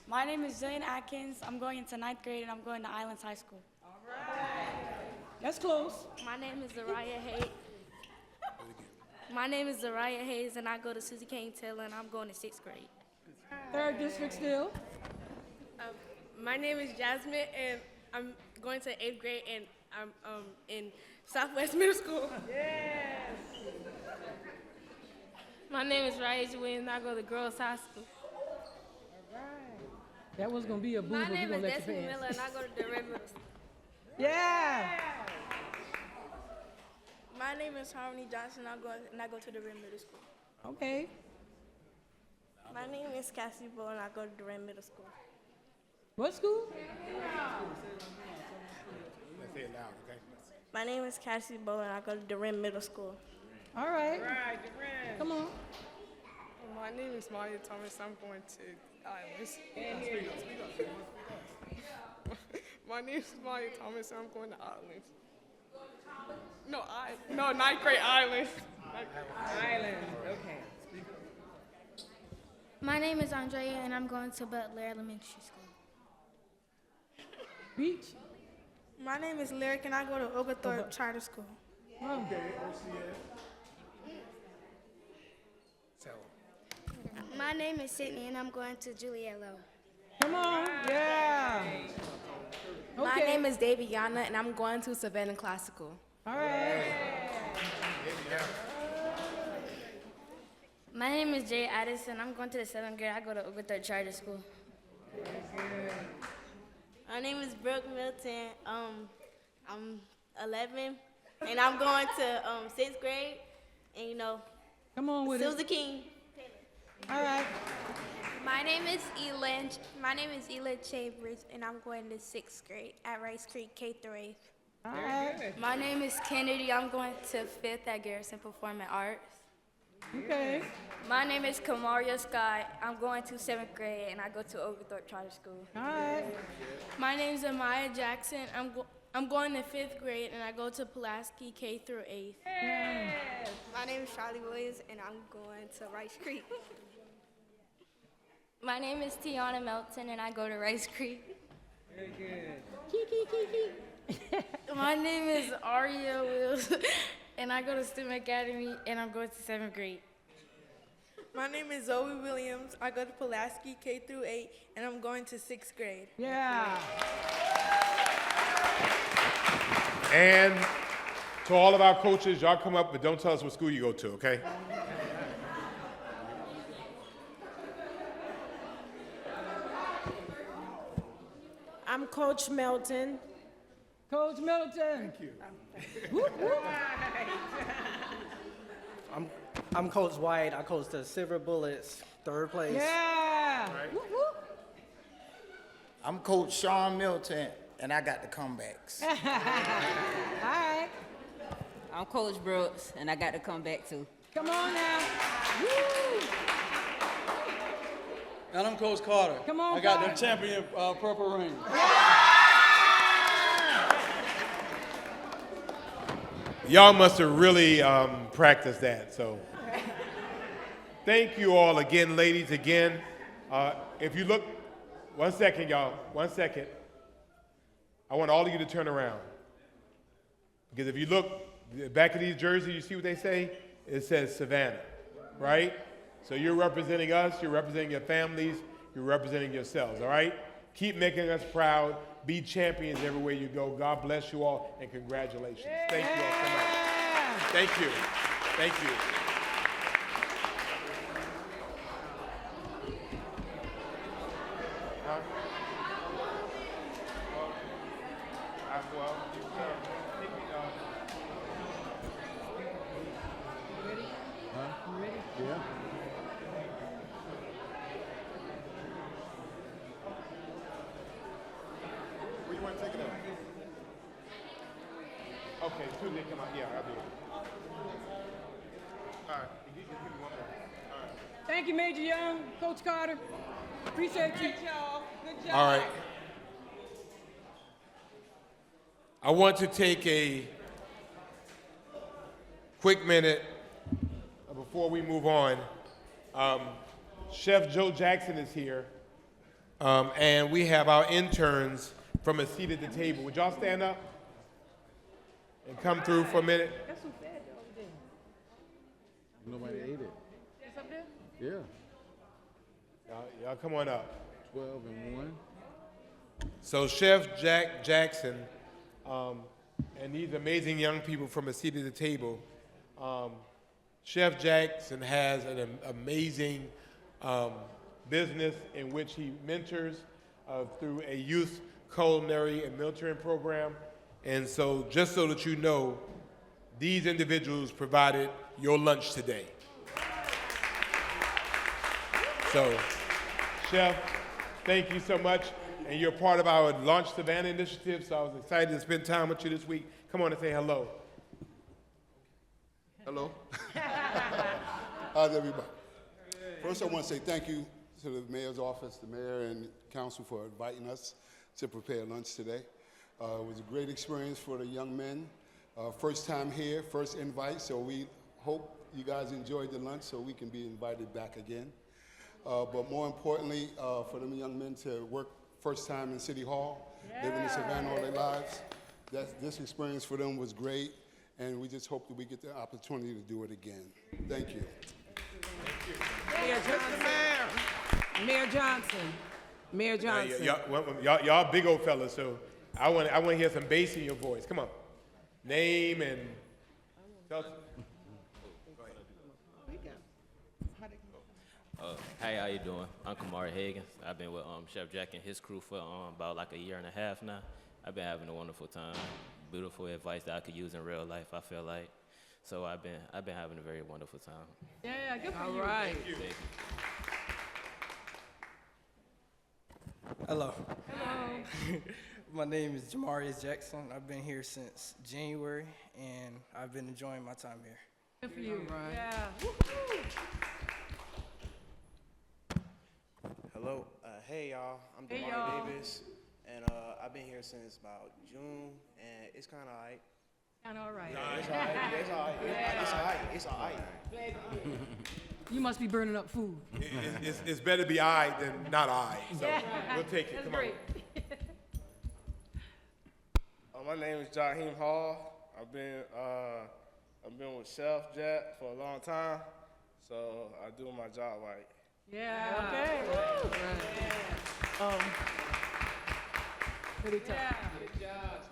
My name is Jane Atkins. I'm going into 9th grade, and I'm going to Islands High School. That's close. My name is Zariah Hayes. My name is Zariah Hayes, and I go to Susie Kane Taylor, and I'm going to 6th grade. 3rd District still. My name is Jasmine, and I'm going to 8th grade, and I'm in Southwest Middle School. Yes. My name is Ryan Williams, and I go to Girls High School. All right. That was going to be a boo, My but we're name going is to let you Destiny pass. Miller, and I go to Durham Middle School. Yeah. My name is Harmony Johnson, and I go to Durham Middle School. Okay. My name is Cassie Bull, and I go to Durham Middle School. What school? Let's say it loud, okay? My name is Cassie Bull, and I go to Durham Middle School. All right. Come on. My name is Maria Thomas. I'm going to Islands. My name is Maria Thomas. I'm going to Islands. No, 9th grade Islands. Island. Okay. My name is Andrea, and I'm going to Butler Elementary School. Beach. My name is Lyric, and I go to Oglethorpe Charter School. Oh. My name is Sydney, and I'm going to Juliet Lowe. Come on. Yeah. Okay. My name is Daviana, and I'm going to Savannah Classical. All right. My name is Jay Addison. I'm going to the 7th grade. I go to Oglethorpe Charter School. My name is Brooke Milton. I'm 11, and I'm going to 6th grade. And come on with Susie it. King. All right. My name is Elin Chambers, and I'm going to 6th grade at Rice Creek K through 8th. All right. My name is Kennedy. I'm going to 5th at Garrison Performing Arts. Okay. My name is Kamaria Scott. I'm going to 7th grade, and I go to Oglethorpe Charter School. All right. My name is Amaya Jackson. I'm going to 5th grade, and I go to Pulaski K through 8th. Yes. My name is Charlie Williams, and I'm going to Rice Creek. My name is Tiana Melton, and I go to Rice Creek. Very good. My name is Aria Wills, and I go to STEM Academy, and I'm going to 7th grade. My name is Zoe Williams. I go to Pulaski K through 8, and I'm going to 6th grade. Yeah. And to all of our coaches, y'all come up, but don't tell us what school you go to, okay? I'm Coach Melton. Coach Milton. Thank you. Whoop, whoop. I'm Coach White. I coach the Silver Bullets, 3rd place. Yeah. Right. Whoop, whoop. I'm Coach Sean Milton, and I got the comebacks. All right. I'm Coach Brooks, and I got to come back too. Come on now. Woo. And I'm Coach Carter. Come on, I got Carter. the champion purple ring. Y'all must have really practiced that, so. Thank you all again, ladies, again. If you look, 1 second, y'all, 1 second. I want all of you to turn around. Because if you look, the back of these jerseys, you see what they say? It says Savannah, right? So you're representing us, you're representing your families, you're representing yourselves, all right? Keep making us proud. Be champions everywhere you go. God bless you all, and congratulations. Thank you all so much. Thank you. Thank you. Where you want to take it at? Okay, Tuesday, come on. Yeah, I'll do it. All right. Give me one more. All right. Thank you, Major Young, Coach Carter. Appreciate you. Y'all. Good job. All right. I want to take a quick minute before we move on. Chef Joe Jackson is here, and we have our interns from A Seat at the Table. Would y'all stand up and come through for a minute? That's who fed the other day. Nobody ate it. It's up there? Yeah. Y'all come on up. 12 and 1. So Chef Jack Jackson and these amazing young people from A Seat at the Table, Chef Jackson has an amazing business in which he mentors through a youth culinary and mentoring program. And so just so that you know, these individuals provided your lunch today. So, Chef, thank you so much. And you're part of our Launch Savannah initiative, so I was excited to spend time with you this week. Come on and say hello. Hello. How's everybody? First, I want to say thank you to the mayor's office, the mayor and council for inviting us to prepare lunch today. It was a great experience for the young men. First time here, first invite, so we hope you guys enjoyed the lunch so we can be invited back again. But more importantly, for them young men to work first time in City Hall, living in Savannah all their lives, this experience for them was great, and we just hope that we get the opportunity to do it again. Thank you. Mayor Johnson. Mayor Johnson. Mayor Johnson. Y'all big old fellas, so I want to hear some bass in your voice. Come on. Name and tell us. Hey, how you doing? I'm Kamari Higgins. I've been with Chef Jack and his crew for about like a year and a half now. I've been having a wonderful time. Beautiful advice that I could use in real life, I feel like. So I've been having a very wonderful time. Yeah, good for you. All right. Thank you. Hello. Hello. My name is Jamarius Jackson. I've been here since January, and I've been enjoying my time here. Good for you. All right. Yeah. Woo-hoo. Hello. Hey, y'all. I'm Hey, Damari y'all. Davis, and I've been here since about June, and it's kind of all right. Kind of all right. It's all right. Yeah, it's all right. It's all right. It's all right. You must be burning up food. It's better to be I than not I. So we'll take it. That's Come great. My name is Jaheim Hall. I've been with Chef Jack for a long time, so I do my job right. Yeah. Okay. Woo. Yeah. Pretty tough.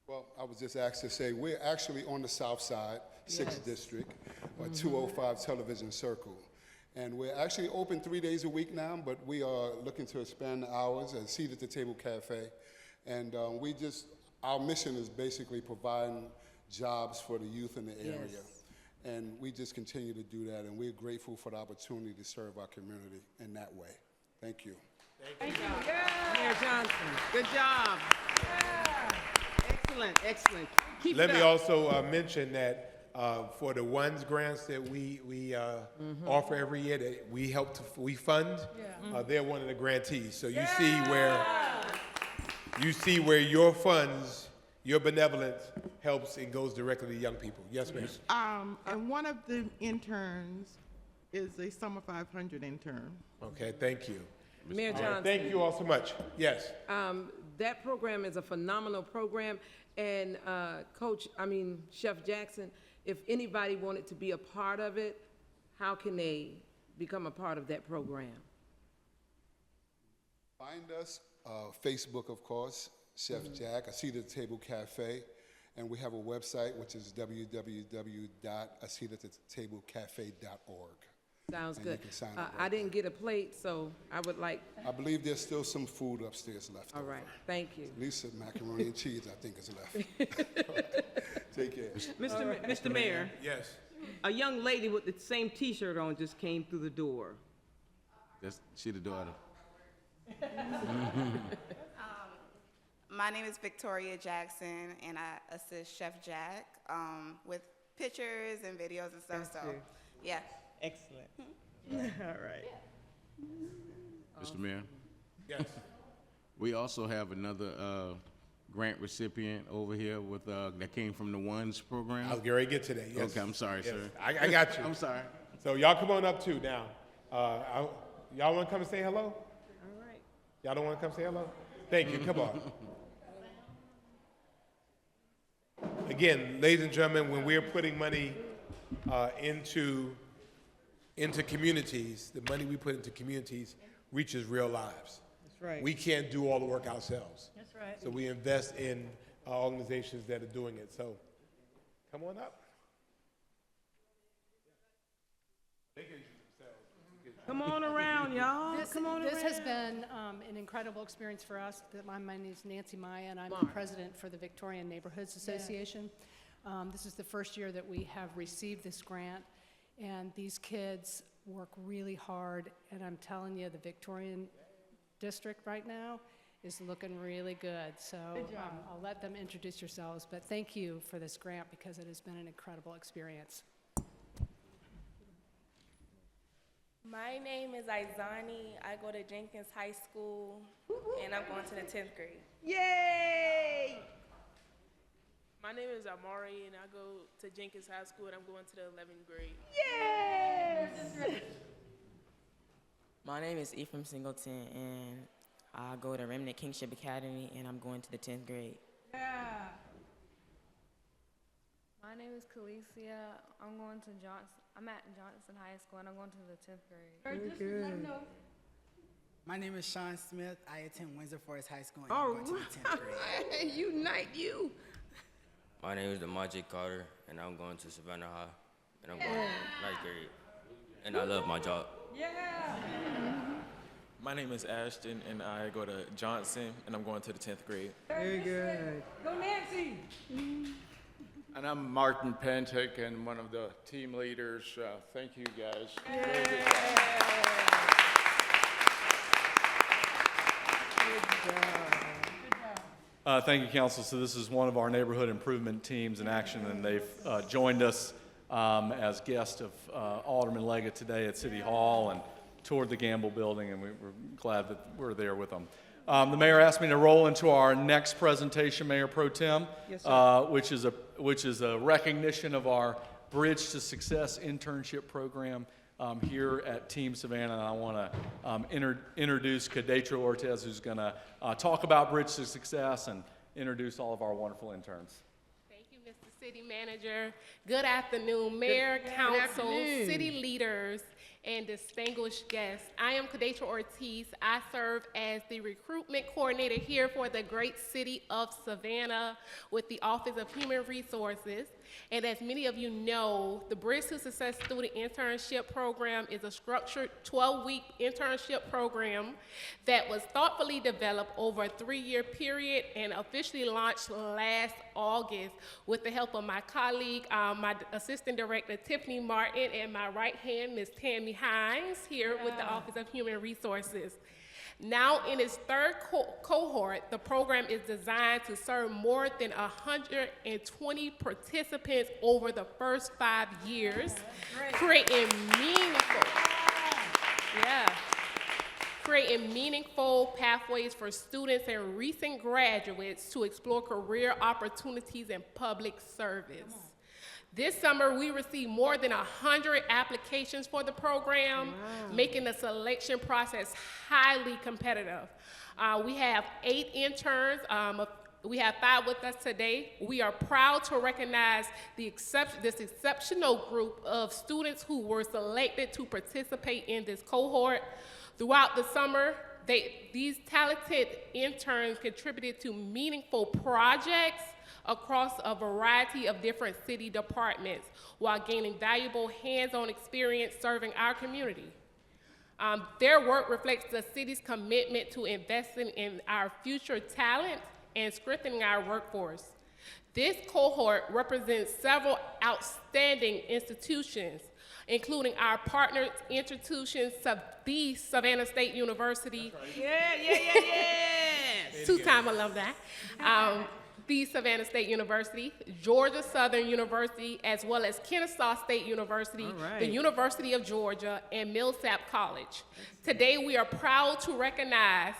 Well, I was just asked to say, we're actually on the south side, 6th District, 205 Television Circle. And we're actually open 3 days a week now, but we are looking to expand the hours at Seat at the Table Cafe. And our mission is basically providing jobs for the youth in the area. Yes. And we just continue to do that, and we're grateful for the opportunity to serve our community in that way. Thank you. Thank you. Yeah. Mayor Johnson. Good job. Yeah. Excellent, excellent. Keep Let it me up. also mention that for the ONES grants that we offer every year, that we fund, they're one of the grantees. So you see where your funds, your benevolence helps and goes directly to young people. Yes, ma'am. And one of the interns is a Summer 500 intern. Okay, thank you. Mayor All right, Johnson. thank you all so much. Yes. That program is a phenomenal program, and Chef Jackson if anybody wanted to be a part of it, how can they become a part of that program? Find us, Facebook, of course, Chef Jack, A Seat at the Table Cafe, and we have a website, which is www.aseatatthetablecafe.org. Sounds And good. you can sign up I right didn't get a plate, so I would like, I believe there's still some food upstairs left. all right, thank you. At least some macaroni and cheese, I think, is left. Take care. Mr. Mayor, Yes. a young lady with the same T-shirt on just came through the door. She the daughter. My name is Victoria Jackson, and I assist Chef Jack with pictures and videos and stuff. Got So, you. yeah. Excellent. All right. Mr. Mayor, Yes. we also have another grant recipient over here with that came from the ONES program. I was getting ready to get to that, yes. Okay, I'm sorry, Yes. sir. I got you. I'm sorry. So y'all come on up too now. Y'all want to come and say hello? All right. Y'all don't want to come say hello? Thank you, come on. Again, ladies and gentlemen, when we're putting money into communities, the money we put into communities reaches real lives. That's right. We can't do all the work ourselves. That's right. So we invest in organizations that are doing it. So come on up. Come on around, y'all. Come on around. This has been an incredible experience for us. My name is Nancy Maya, and I'm the president for the Victorian Neighborhoods Association. This is the first year that we have received this grant, and these kids work really hard, and I'm telling you, the Victorian district right now is looking really good. So I'll let them introduce yourselves, but thank you for this grant because it has been an incredible experience. My name is Izani. I go to Jenkins High School, and I'm going to the 10th grade. Yay! My name is Amari, and I go to Jenkins High School, and I'm going to the 11th grade. Yes! My name is Ephraim Singleton, and I go to Remnant Kingship Academy, and I'm going to the 10th grade. Yeah. My name is Khalesia. I'm at Johnson High School, and I'm going to the 10th grade. Very good. My name is Sean Smith. I attend Windsor Forest High School, and All I'm going to the 10th grade. Unite you. My name is Demaji Carter, and I'm going to Savannah High, and I'm going to 9th grade. And I love my job. Yeah. My name is Ashton, and I go to Johnson, and I'm going to the 10th grade. Very good. Go Nancy. And I'm Martin Pentic, and one of the team leaders. Thank you, guys. Very good job. Thank you, Council. So this is one of our neighborhood improvement teams in action, and they've joined us as guests of Alderman Leggett today at City Hall and toured the Gamble Building, and we're glad that we're there with them. The mayor asked me to roll into our next presentation, Mayor Pro Tem, Yes, sir. which is a recognition of our Bridge to Success internship program here at Team Savannah. And I want to introduce Cadetro Ortez, who's going to talk about Bridge to Success and introduce all of our wonderful interns. Thank you, Mr. City Manager. Good afternoon, Mayor, Council, city leaders, and distinguished guests. I am Cadetro Ortiz. I serve as the recruitment coordinator here for the great city of Savannah with the Office of Human Resources. And as many of you know, the Bridge to Success Student Internship Program is a structured 12-week internship program that was thoughtfully developed over a 3-year period and officially launched last August with the help of my colleague, my Assistant Director, Tiffany Martin, and my right hand, Ms. Tammy Hines, here with the Office of Human Resources. Now in its third cohort, the program is designed to serve more than 120 participants over the first 5 years, creating meaningful pathways for students and recent graduates to explore career opportunities in public service. This summer, we received more than 100 applications for the program, making the selection process highly competitive. We have 8 interns We have 5 with us today. We are proud to recognize this exceptional group of students who were selected to participate in this cohort. Throughout the summer, these talented interns contributed to meaningful projects across a variety of different city departments while gaining valuable hands-on experience serving our community. Their work reflects the city's commitment to investing in our future talent and strengthening our workforce. This cohort represents several outstanding institutions, including our partner institutions, the Savannah State University. Two-time alumni. The Savannah State University, Georgia Southern University, as well as Kennesaw State University, the University of Georgia, and Millsap College. Today, we are proud to recognize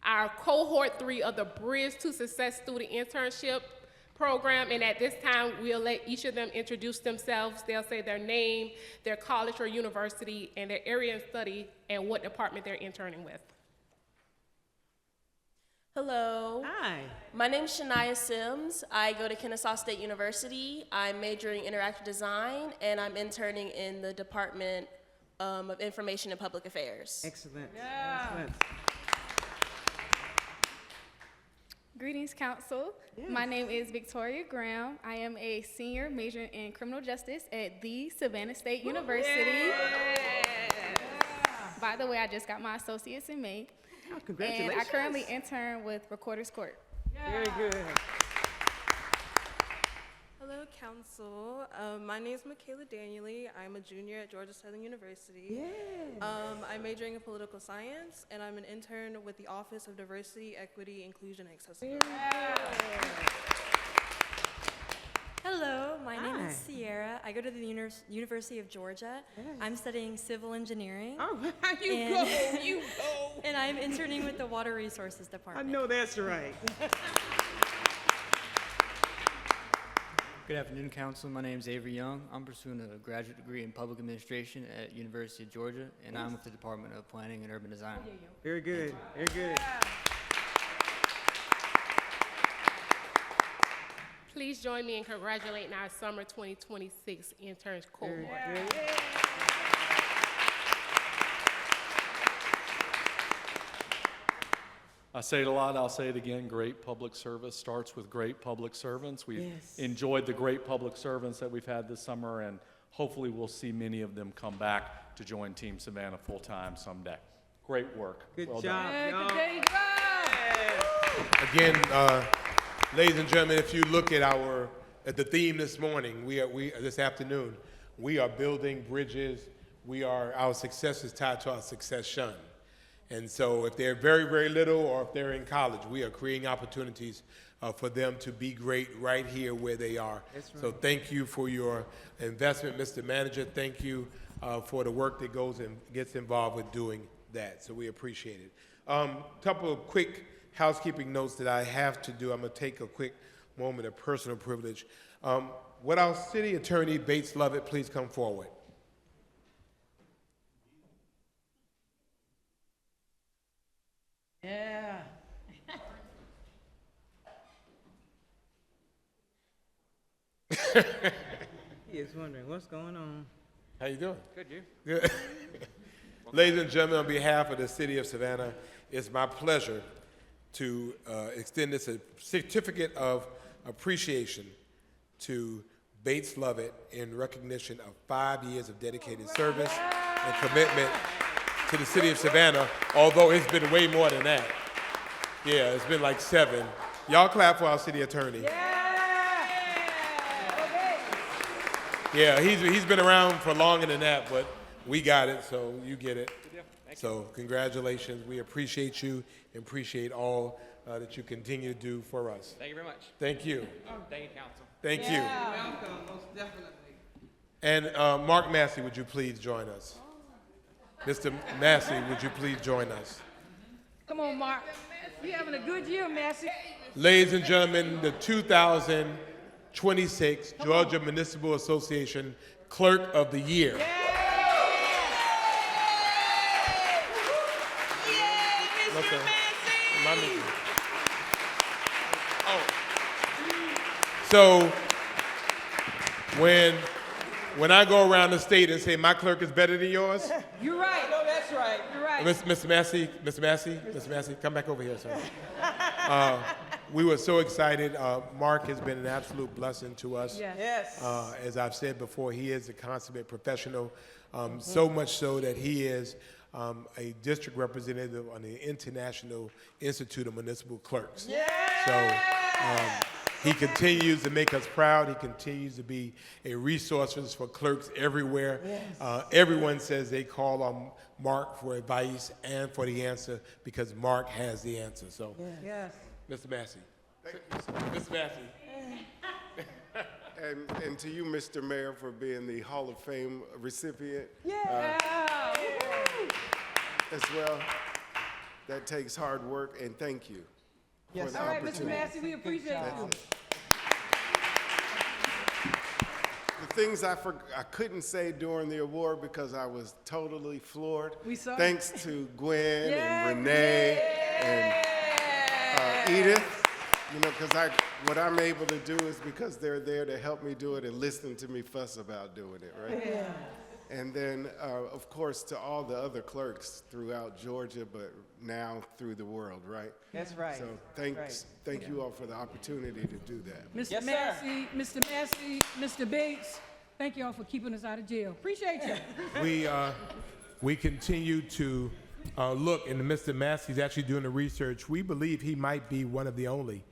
our cohort 3 of the Bridge to Success Student Internship Program, and at this time, we'll let each of them introduce themselves. They'll say their name, their college or university, and their area of study, and what department they're interning with. Hello. Hi. My name is Shania Sims. I go to Kennesaw State University. I'm majoring in interactive design, and I'm interning in the Department of Information and Public Affairs. Excellent. Yeah. Excellent. Greetings, Council. My name is Victoria Graham. I am a senior majoring in criminal justice at the Savannah State University. By the way, I just got my associates in May. Oh, congratulations. And I currently intern with Recorder's Court. Very good. Hello, Council. My name is Michaela Daniely. I'm a junior at Georgia Southern University. I'm majoring in political science, and I'm an intern with the Office of Diversity, Equity, Inclusion, and Accessibility. Hello, my name is Sierra. I go to the University of Georgia. I'm studying civil engineering. Oh, you go. And I'm interning with the Water Resources Department. I know that's right. Good afternoon, Council. My name is Avery Young. I'm pursuing a graduate degree in public administration at University of Georgia, and I'm with the Department of Planning and Urban Design. Very good. Very good. Please join me in congratulating our summer 2026 interns cohort. I say it a lot, I'll say it again, great public service starts with great public servants. We've enjoyed the great public servants that we've had this summer, and hopefully we'll see many of them come back to join Team Savannah full-time someday. Great work. Good Well job, done. y'all. Again, ladies and gentlemen, if you look at the theme this morning, this afternoon, we are building bridges. Our success is tied to our succession. And so if they're very, very little or if they're in college, we are creating opportunities for them to be great right here where they are. That's right. So thank you for your investment, Mr. Manager. Thank you for the work that goes and gets involved with doing that. So we appreciate it. Couple of quick housekeeping notes that I have to do. I'm going to take a quick moment of personal privilege. Would our City Attorney, Bates Lovett, please come forward? Yeah. He is wondering what's going on. How you doing? Good, you? Good. Ladies and gentlemen, on behalf of the City of Savannah, it's my pleasure to extend this certificate of appreciation to Bates Lovett in recognition of 5 years of dedicated service and commitment to the City of Savannah, although it's been way more than that. Yeah, it's been like 7. Y'all clap for our City Attorney. Yeah, he's been around for longer than that, but we got it, so you get it. So congratulations. We appreciate you and appreciate all that you continue to do for us. Thank you very much. Thank you. Thank you, Council. Thank you. You're welcome, most definitely. And Mark Massey, would you please join us? Mr. Massey, would you please join us? Come on, Mark. You having a good year, Massey. Ladies and gentlemen, the 2026 Georgia Municipal Association Clerk of the Year. So when I go around the state and say my clerk is better than yours, You're right. No, that's right. You're right. Mr. Massey, come back over here, sir. We were so excited. Mark has been an absolute blessing to us. Yes. As I've said before, he is a consummate professional, so much so that he is a district representative on the International Institute of Municipal Clerks. So he continues to make us proud. He continues to be a resource for clerks everywhere. Everyone says they call on Mark for advice and for the answer because Mark has the answer. So, Yes. Mr. Massey. Mr. Massey. And to you, Mr. Mayor, for being the Hall of Fame recipient as well. That takes hard work, and thank you for the All right, Mr. opportunity. Massey, we appreciate you. The things I couldn't say during the award because I was totally floored. We saw it. Thanks to Gwen and Renee and Edith. You know, because what I'm able to do is because they're there to help me do it and listen to me fuss about doing it, right? Yeah. And then, of course, to all the other clerks throughout Georgia, but now through the world, right? That's right. So thank you all for the opportunity to do that. Mr. Massey, Mr. Massey, Mr. Bates, thank you all for keeping us out of jail. Appreciate you. We continue to look, and Mr. Massey's actually doing the research. We believe he might be one of the only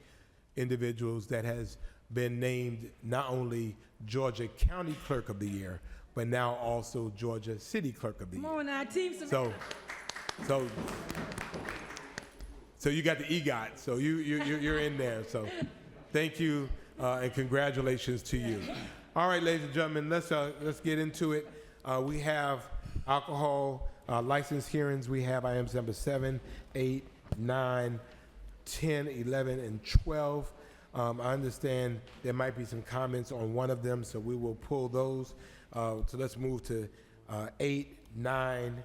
individuals that has been named not only Georgia County Clerk of the Year, but now also Georgia City Clerk of the Year. Come on now, Team Savannah. So you got the EGOT, so you're in there. So thank you and congratulations to you. All right, ladies and gentlemen, let's get into it. We have alcohol license hearings. We have items number 7, 8, 9, 10, 11, and 12. I understand there might be some comments on one of them, so we will pull those. So let's move to 8, 9,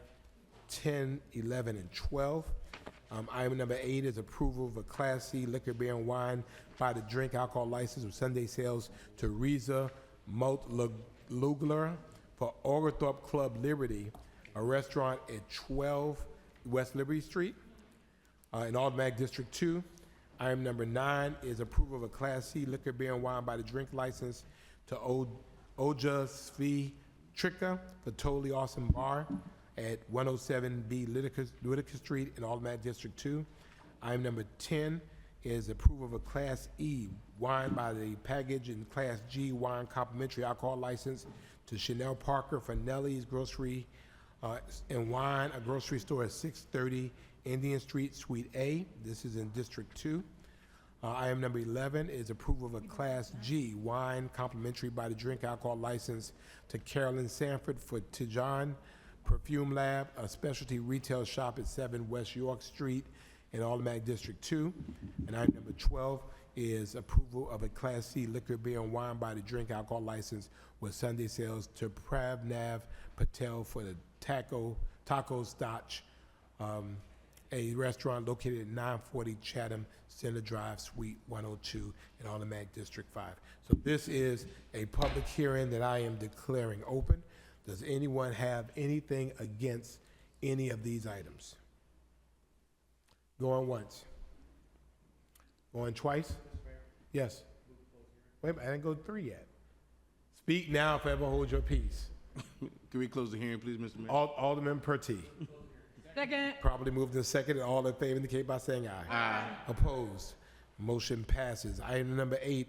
10, 11, and 12. Item number 8 is approval of a Class C liquor, beer, and wine by the drink alcohol license with Sunday sales to Reza Malt Lugler for Oglethorpe Club Liberty, a restaurant at 12 West Liberty Street in Automatic District 2. Item number 9 is approval of a Class C liquor, beer, and wine by the drink license to Oja Svi Trika for Totally Awesome Bar at 107B Whitaker Street in Automatic District 2. Item number 10 is approval of a Class E wine by the Package and Class G wine complimentary alcohol license to Chanel Parker for Nellie's Grocery and Wine, a grocery store at 630 Indian Street, Suite A. This is in District 2. Item number 11 is approval of a Class G wine complimentary by the drink alcohol license to Carolyn Sanford for Tijan Perfume Lab, a specialty retail shop at 7 West York Street in Automatic District 2. And item number 12 is approval of a Class C liquor, beer, and wine by the drink alcohol license with Sunday sales to Pravnav Patel for the Taco Stotch, a restaurant located at 940 Chatham Center Drive, Suite 102 in Automatic District 5. So this is a public hearing that I am declaring open. Does anyone have anything against any of these items? Going once. Going twice? Yes. Wait a minute, I didn't go 3 yet. Speak now, forever hold your peace. Can we close the hearing, please, Mr. Mayor? Alderman Pertee. Second. Properly moved and seconded. All in favor indicate by saying aye. Aye. Opposed? Motion passes. Item number 8,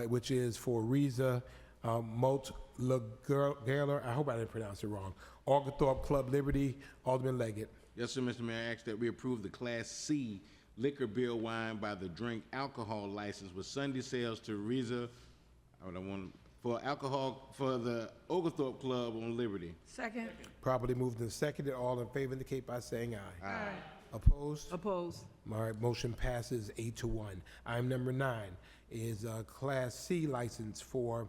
which is for Reza Malt Lugler, I hope I didn't pronounce it wrong, Oglethorpe Club Liberty, Alderman Leggett. Yes, sir, Mr. Mayor. I ask that we approve the Class C liquor, beer, wine by the drink alcohol license with Sunday sales to Reza, for alcohol for the Oglethorpe Club on Liberty. Second. Properly moved and seconded. All in favor indicate by saying aye. Aye. Opposed? Opposed. All right, motion passes 8-1. Item number 9 is a Class C license for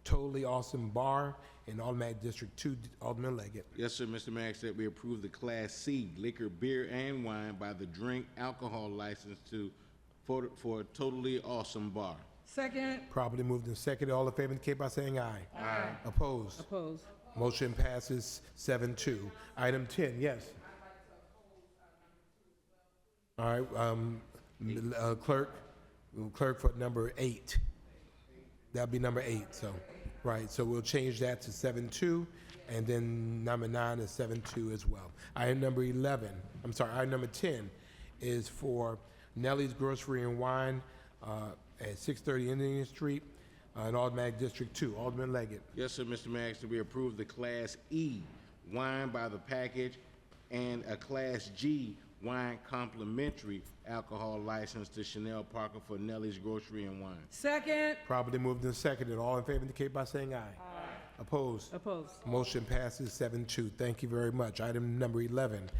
Totally Awesome Bar in Automatic District 2, Alderman Leggett. Yes, sir, Mr. Mayor. I ask that we approve the Class C liquor, beer, and wine by the drink alcohol license for a totally awesome bar. Second. Properly moved and seconded. All in favor indicate by saying aye. Aye. Opposed? Opposed. Motion passes 7-2. Item 10, yes. All right, clerk for number 8. That'll be number 8, so, right, so we'll change that to 7-2, and then number 9 is 7-2 as well. Item number 10 is for Nellie's Grocery and Wine at 630 Indian Street, in Automatic District 2. Alderman Leggett. Yes, sir, Mr. Mayor, that we approve the Class E wine by the package and a Class G wine complimentary alcohol license to Chanel Parker for Nellie's Grocery and Wine. Second. Properly moved and seconded. All in favor indicate by saying aye. Aye. Opposed? Opposed. Motion passes 7-2. Thank you very much. Item number 11.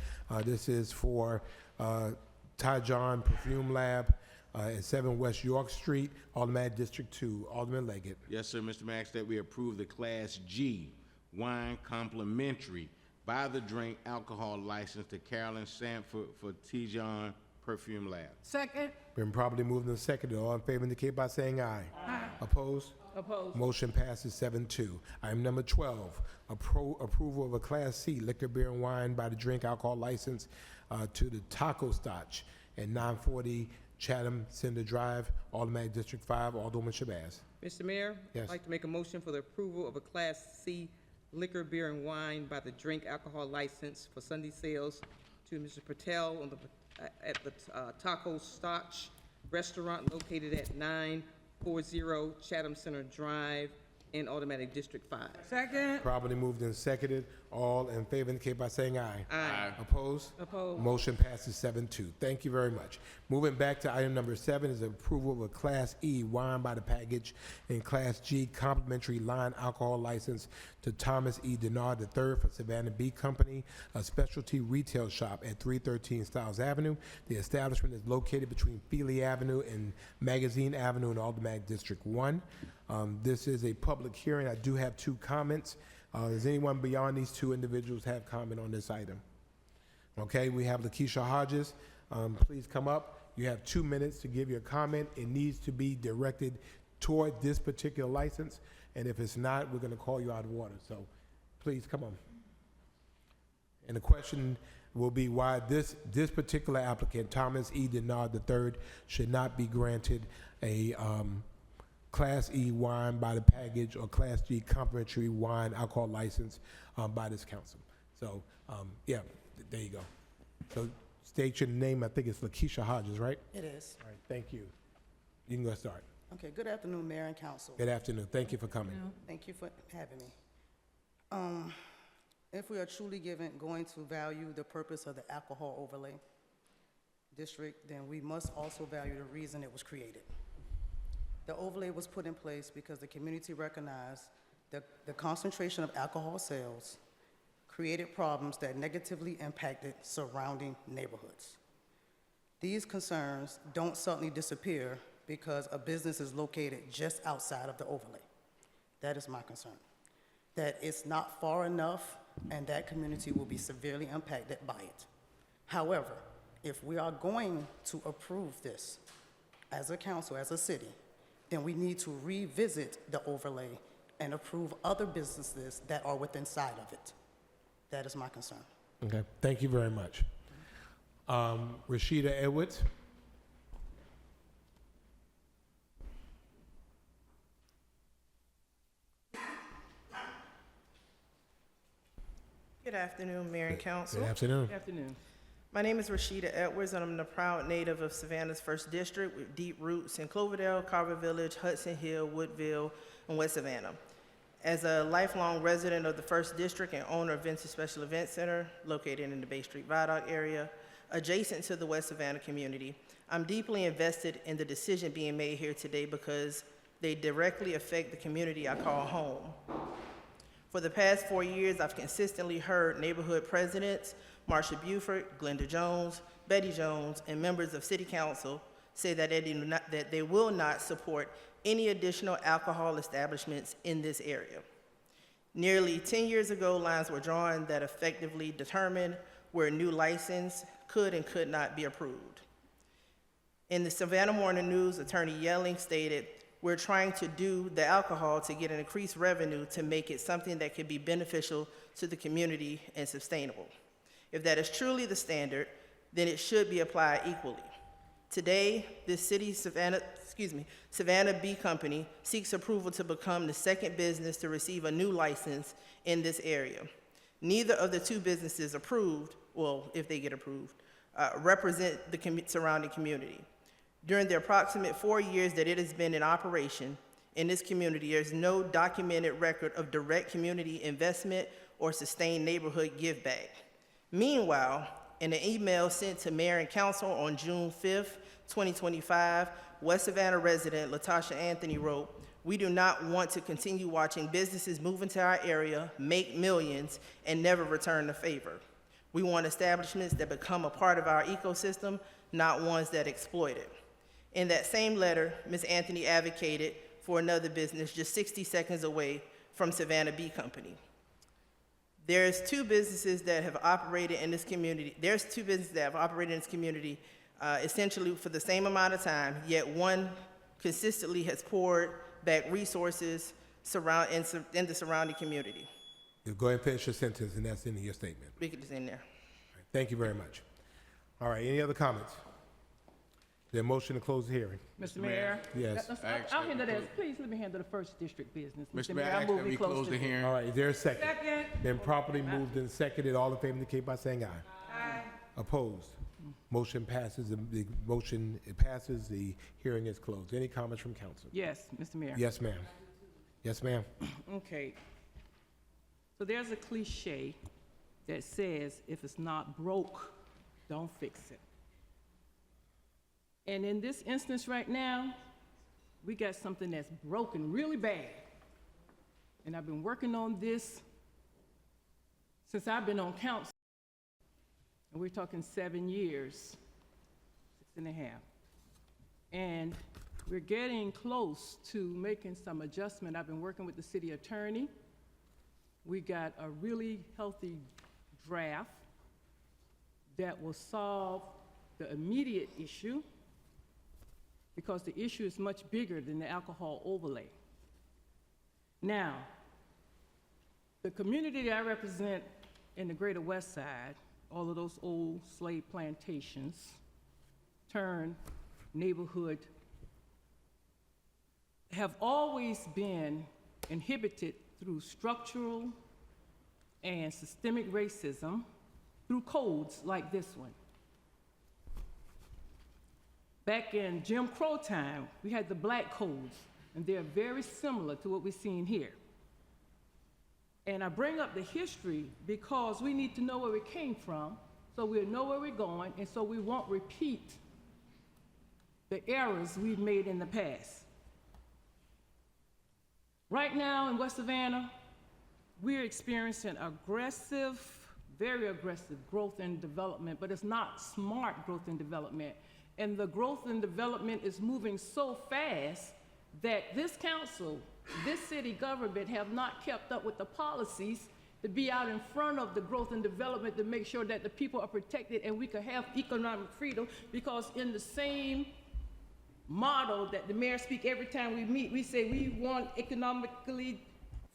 This is for Ty John Perfume Lab at 7 West York Street, Automatic District 2. Alderman Leggett. Yes, sir, Mr. Mayor, that we approve the Class G wine complimentary by the drink alcohol license to Carolyn Sanford for T. John Perfume Lab. Second. Been properly moved and seconded. All in favor indicate by saying aye. Aye. Opposed? Opposed. Motion passes 7-2. Item number 12, approval of a Class C liquor, beer, and wine by the drink alcohol license to the Taco Stotch at 940 Chatham Center Drive, Automatic District 5. Alderman Shabazz. Mr. Mayor? Yes. I'd like to make a motion for the approval of a Class C liquor, beer, and wine by the drink alcohol license for Sunday sales to Mr. Patel at the Taco Stotch restaurant located at 940 Chatham Center Drive in Automatic District 5. Second. Properly moved and seconded. All in favor indicate by saying aye. Aye. Opposed? Opposed. Motion passes 7-2. Thank you very much. Moving back to item number 7 is approval of a Class E wine by the package and Class G complimentary line alcohol license to Thomas E. Denard III for Savannah Bee Company, a specialty retail shop at 313 Stiles Avenue. The establishment is located between Feely Avenue and Magazine Avenue in Automatic District 1. This is a public hearing. I do have 2 comments. Does anyone beyond these 2 individuals have comment on this item? Okay, we have Lakeisha Hodges. Please come up. You have 2 minutes to give your comment. It needs to be directed toward this particular license, and if it's not, we're going to call you out of order. So please come on. And the question will be why this particular applicant, Thomas E. Denard III, should not be granted a Class E wine by the package or Class G complimentary wine alcohol license by this council. So, yeah, there you go. So state your name. I think it's Lakeisha Hodges, right? It is. All right, thank you. You can go start. Okay, good afternoon, Mayor and Council. Good afternoon. Thank you for coming. Thank you for having me. If we are truly going to value the purpose of the alcohol overlay district, then we must also value the reason it was created. The overlay was put in place because the community recognized that the concentration of alcohol sales created problems that negatively impacted surrounding neighborhoods. These concerns don't suddenly disappear because a business is located just outside of the overlay. That is my concern. That it's not far enough and that community will be severely impacted by it. However, if we are going to approve this as a council, as a city, then we need to revisit the overlay and approve other businesses that are within side of it. That is my concern. Okay, thank you very much. Rashida Edwards. Good afternoon, Mayor and Council. Good afternoon. Good afternoon. My name is Rashida Edwards, and I'm the proud native of Savannah's 1st District with deep roots in Cloverdale, Carver Village, Hudson Hill, Woodville, and West Savannah. As a lifelong resident of the 1st District and owner of Vintage Special Events Center, located in the Bay Street Viaduct area, adjacent to the West Savannah community, I'm deeply invested in the decision being made here today because they directly affect the community I call home. For the past 4 years, I've consistently heard neighborhood presidents, Marsha Buford, Glenda Jones, Betty Jones, and members of City Council say that they will not support any additional alcohol establishments in this area. Nearly 10 years ago, lines were drawn that effectively determined where a new license could and could not be approved. In the Savannah Morning News, Attorney Yelling stated, "We're trying to do the alcohol to get an increased revenue to make it something that could be beneficial to the community and sustainable. If that is truly the standard, then it should be applied equally. Today, this Savannah Bee Company seeks approval to become the second business to receive a new license in this area. Neither of the two businesses approved, well, if they get approved, represent the surrounding community. During the approximate 4 years that it has been in operation in this community, there's no documented record of direct community investment or sustained neighborhood give back. Meanwhile, in an email sent to Mayor and Council on June 5th, 2025, West Savannah resident Latasha Anthony wrote, "We do not want to continue watching businesses move into our area, make millions, and never return the favor. We want establishments that become a part of our ecosystem, not ones that exploit it." In that same letter, Ms. Anthony advocated for another business just 60 seconds away from Savannah Bee Company. There's two businesses that have operated in this community. Essentially for the same amount of time, yet one consistently has poured back resources in the surrounding community. You go ahead and finish your sentence, and that's in your statement. We could just end there. Thank you very much. All right, any other comments? Is there a motion to close the hearing? Mr. Mayor? Yes. I'll handle that. Please let me handle the first district business. Mr. Mayor, I ask that we close the hearing. All right, is there a second? Second. Then properly moved and seconded. All in favor indicate by saying aye. Aye. Opposed? Motion passes. The motion passes. The hearing is closed. Any comments from council? Yes, Mr. Mayor. Yes, ma'am. Yes, ma'am. Okay. So there's a cliche that says, if it's not broke, don't fix it. And in this instance right now, we got something that's broken really bad. And I've been working on this since I've been on council. And we're talking 7 years, 6.5. And we're getting close to making some adjustment. I've been working with the city attorney. We got a really healthy draft that will solve the immediate issue, because the issue is much bigger than the alcohol overlay. Now, the community that I represent in the greater West Side, all of those old slave plantations turned neighborhood, have always been inhibited through structural and systemic racism through codes like this one. Back in Jim Crow time, we had the black codes, and they're very similar to what we're seeing here. And I bring up the history because we need to know where we came from, so we'll know where we're going, and so we won't repeat the errors we've made in the past. Right now in West Savannah, we're experiencing aggressive, very aggressive growth and development, but it's not smart growth and development. And the growth and development is moving so fast that this council, this city government have not kept up with the policies to be out in front of the growth and development to make sure that the people are protected and we can have economic freedom, because in the same model that the mayor speaks every time we meet, we say we want economically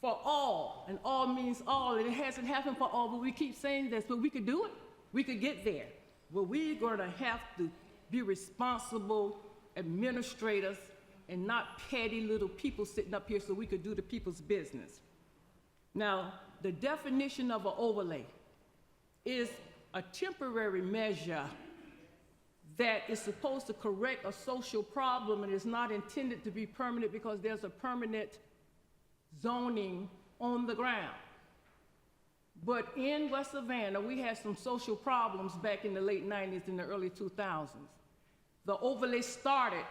for all, and all means all, and it hasn't happened for all, but we keep saying this, but we could do it. We could get there. Well, we're gonna have to be responsible administrators and not petty little people sitting up here so we could do the people's business. Now, the definition of an overlay is a temporary measure that is supposed to correct a social problem and is not intended to be permanent, because there's a permanent zoning on the ground. But in West Savannah, we had some social problems back in the late 90s and the early 2000s. The overlay started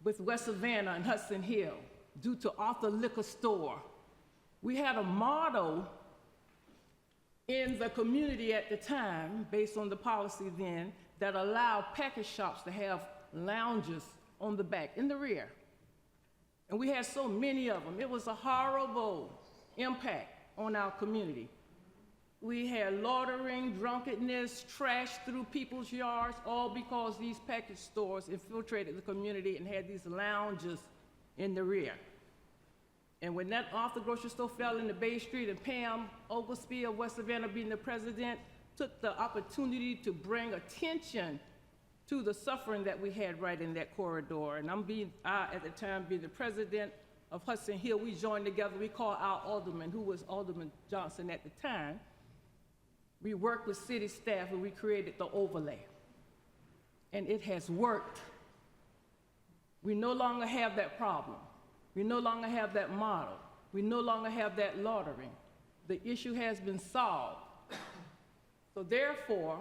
with West Savannah and Hudson Hill due to Arthur Liquor Store. We had a motto in the community at the time, based on the policy then, that allowed package shops to have lounges on the back, in the rear. And we had so many of them. It was a horrible impact on our community. We had loitering, drunkenness, trash through people's yards, all because these package stores infiltrated the community and had these lounges in the rear. And when that Arthur grocery store fell into Bay Street, and Pam Oglesby of West Savannah, being the president, took the opportunity to bring attention to the suffering that we had right in that corridor. And I, at the time, being the president of Hudson Hill, we joined together. We called our alderman, who was Alderman Johnson at the time. We worked with city staff and we created the overlay. And it has worked. We no longer have that problem. We no longer have that model. We no longer have that loitering. The issue has been solved. So therefore,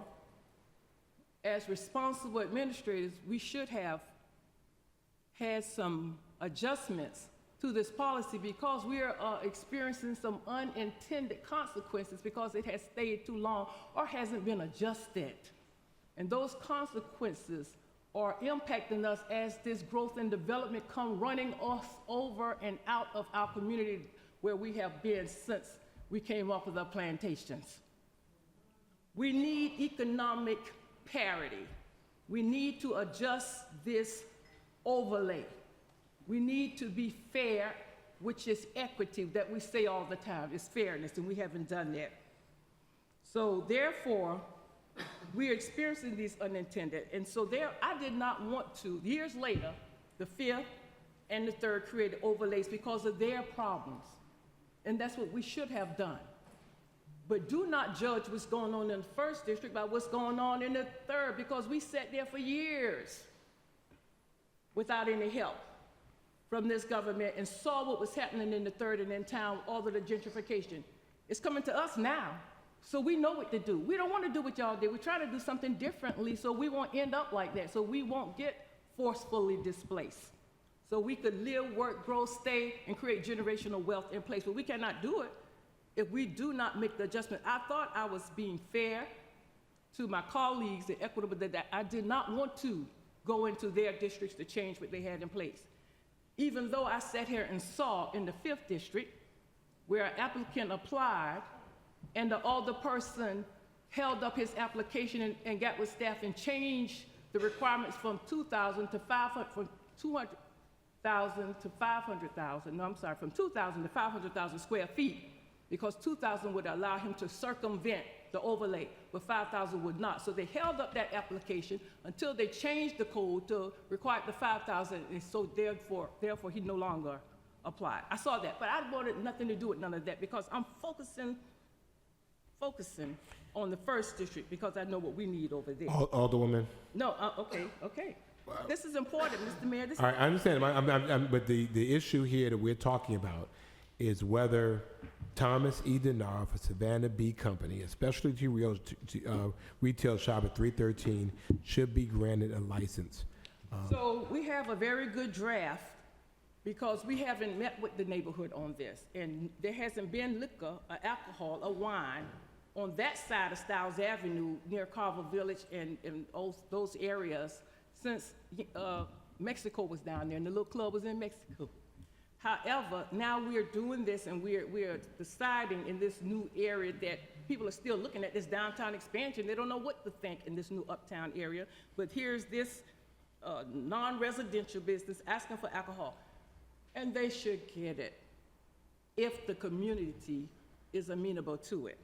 as responsible administrators, we should have had some adjustments to this policy because we are experiencing some unintended consequences because it has stayed too long or hasn't been adjusted. And those consequences are impacting us as this growth and development come running us over and out of our community where we have been since we came off of our plantations. We need economic parity. We need to adjust this overlay. We need to be fair, which is equity that we say all the time. It's fairness, and we haven't done that. So therefore, we're experiencing these unintended. And so I did not want to, years later, the 5th and the 3rd created overlays because of their problems. And that's what we should have done. But do not judge what's going on in the 1st district by what's going on in the 3rd, because we sat there for years without any help from this government and saw what was happening in the 3rd and in town, all of the gentrification. It's coming to us now, so we know what to do. We don't want to do what y'all did. We're trying to do something differently so we won't end up like that, so we won't get forcefully displaced. So we could live, work, grow, stay, and create generational wealth in place. But we cannot do it if we do not make the adjustment. I thought I was being fair to my colleagues and equitable, that I did not want to go into their districts to change what they had in place. Even though I sat here and saw in the 5th district where an applicant applied and the alderperson held up his application and got with staff and changed the requirements from 2,000 to 500, from 200,000 to 500,000, no, I'm sorry, from 2,000 to 500,000 square feet, because 2,000 would allow him to circumvent the overlay, but 5,000 would not. So they held up that application until they changed the code to require the 5,000, and so therefore he no longer applied. I saw that, but I wanted nothing to do with none of that because I'm focusing on the 1st district because I know what we need over there. Alderwoman. No, okay. This is important, Mr. Mayor. All right, I understand, but the issue here that we're talking about is whether Thomas E. Denard for Savannah B Company, a specialty retail shop at 313, should be granted a license. So we have a very good draft because we haven't met with the neighborhood on this, and there hasn't been liquor, or alcohol, or wine on that side of Stiles Avenue near Carver Village and those areas since Mexico was down there and the little club was in Mexico. However, now we're doing this and we're deciding in this new area that people are still looking at this downtown expansion. They don't know what to think in this new uptown area, but here's this non-residential business asking for alcohol. And they should get it if the community is amenable to it.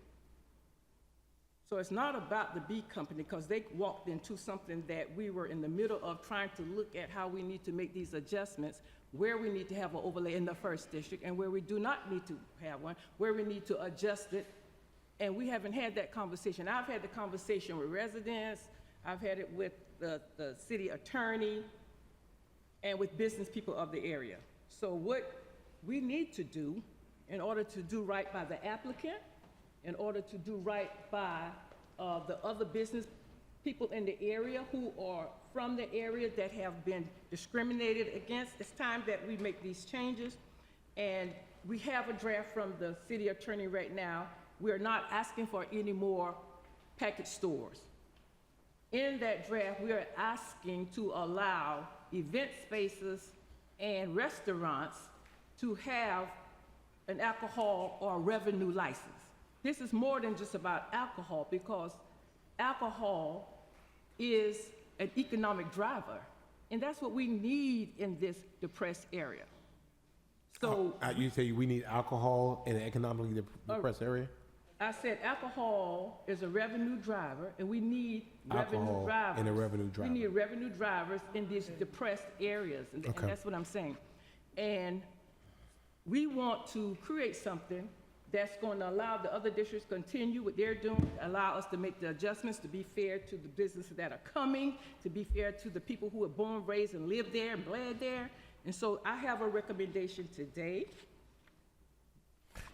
So it's not about the B Company because they walked into something that we were in the middle of trying to look at how we need to make these adjustments, where we need to have an overlay in the 1st district and where we do not need to have one, where we need to adjust it. And we haven't had that conversation. I've had the conversation with residents, I've had it with the city attorney, and with business people of the area. So what we need to do in order to do right by the applicant, in order to do right by the other business people in the area who are from the area that have been discriminated against, it's time that we make these changes. And we have a draft from the city attorney right now. We're not asking for any more package stores. In that draft, we are asking to allow event spaces and restaurants to have an alcohol or revenue license. this is more than just about alcohol, because alcohol is an economic driver, and that's what we need in this depressed area. So You say we need alcohol in an economically depressed area? I said alcohol is a revenue driver, and we need revenue Alcohol drivers. and a revenue driver. We need revenue drivers in these depressed areas, and Okay. that's what I'm saying. And we want to create something that's going to allow the other districts to continue what they're doing, allow us to make the adjustments to be fair to the businesses that are coming, to be fair to the people who are born, raised, and live there and bled there. And so I have a recommendation today.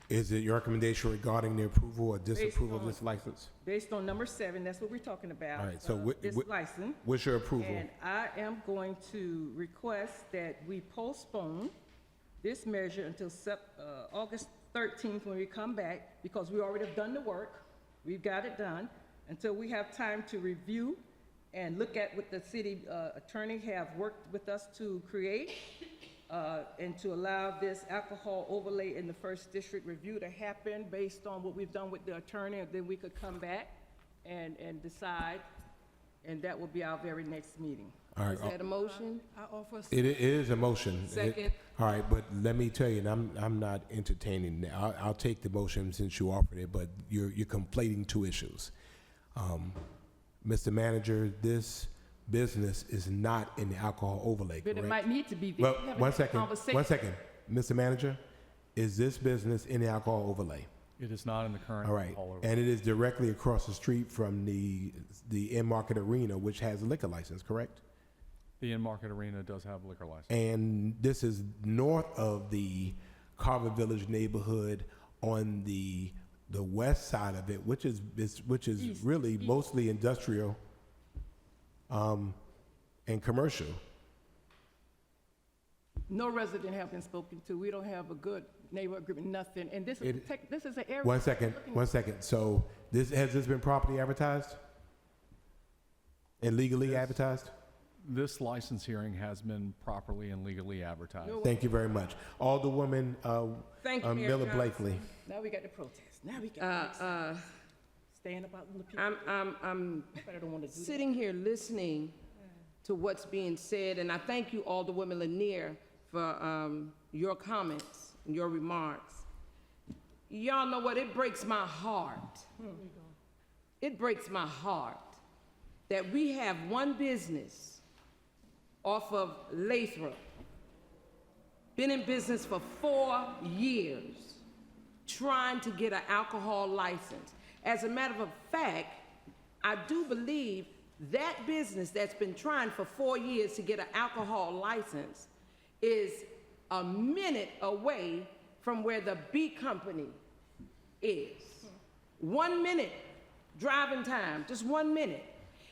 Is it your recommendation regarding the approval or disapproval of this license? Based on number 7, that's what we're talking about. All right, so this license. what's your approval? And I am going to request that we postpone this measure until August 13th when we come back, because we already have done the work. We've got it done, until we have time to review and look at what the city attorney have worked with us to create, and to allow this alcohol overlay in the first district review to happen based on what we've done with the attorney, and then we could come back and decide, and that will be our very next meeting. All right. Is that a motion? I offer. It is a motion. Second. All right, but let me tell you, and I'm not entertaining that. I'll take the motion since you offered it, but you're conflating two issues. Mr. Manager, this business is not in the alcohol overlay, But correct? it might need to be. Well, We're having one this second, conversation. one second. Mr. Manager, is this business in the alcohol overlay? It is not in the current All right, alcohol and it is directly across the street from the in-market arena, which has a liquor license, correct? The in-market arena does have a liquor license. And this is north of the Carver Village neighborhood on the west side of it, which is really mostly industrial and commercial. No resident have been spoken to. We don't have a good neighborhood agreement, nothing. And this is, this is an area. One second. So has this been properly advertised? And legally advertised? This license hearing has been properly and legally advertised. Thank you very much. Alderwoman Thank you, Mayor Miller Johnson. Blakely. Now we got the protest. Now we got stand about the people. I'm I don't want to do that. sitting here listening to what's being said, and I thank you, Alderwoman Lanier, for your comments and your remarks. Y'all know what? It breaks my heart. It breaks my heart that we have one business off of Lathrop, been in business for 4 years, trying to get an alcohol license. As a matter of fact, I do believe that business that's been trying for 4 years to get an alcohol license is a minute away from where the B company is. 1 minute driving time, just 1 minute.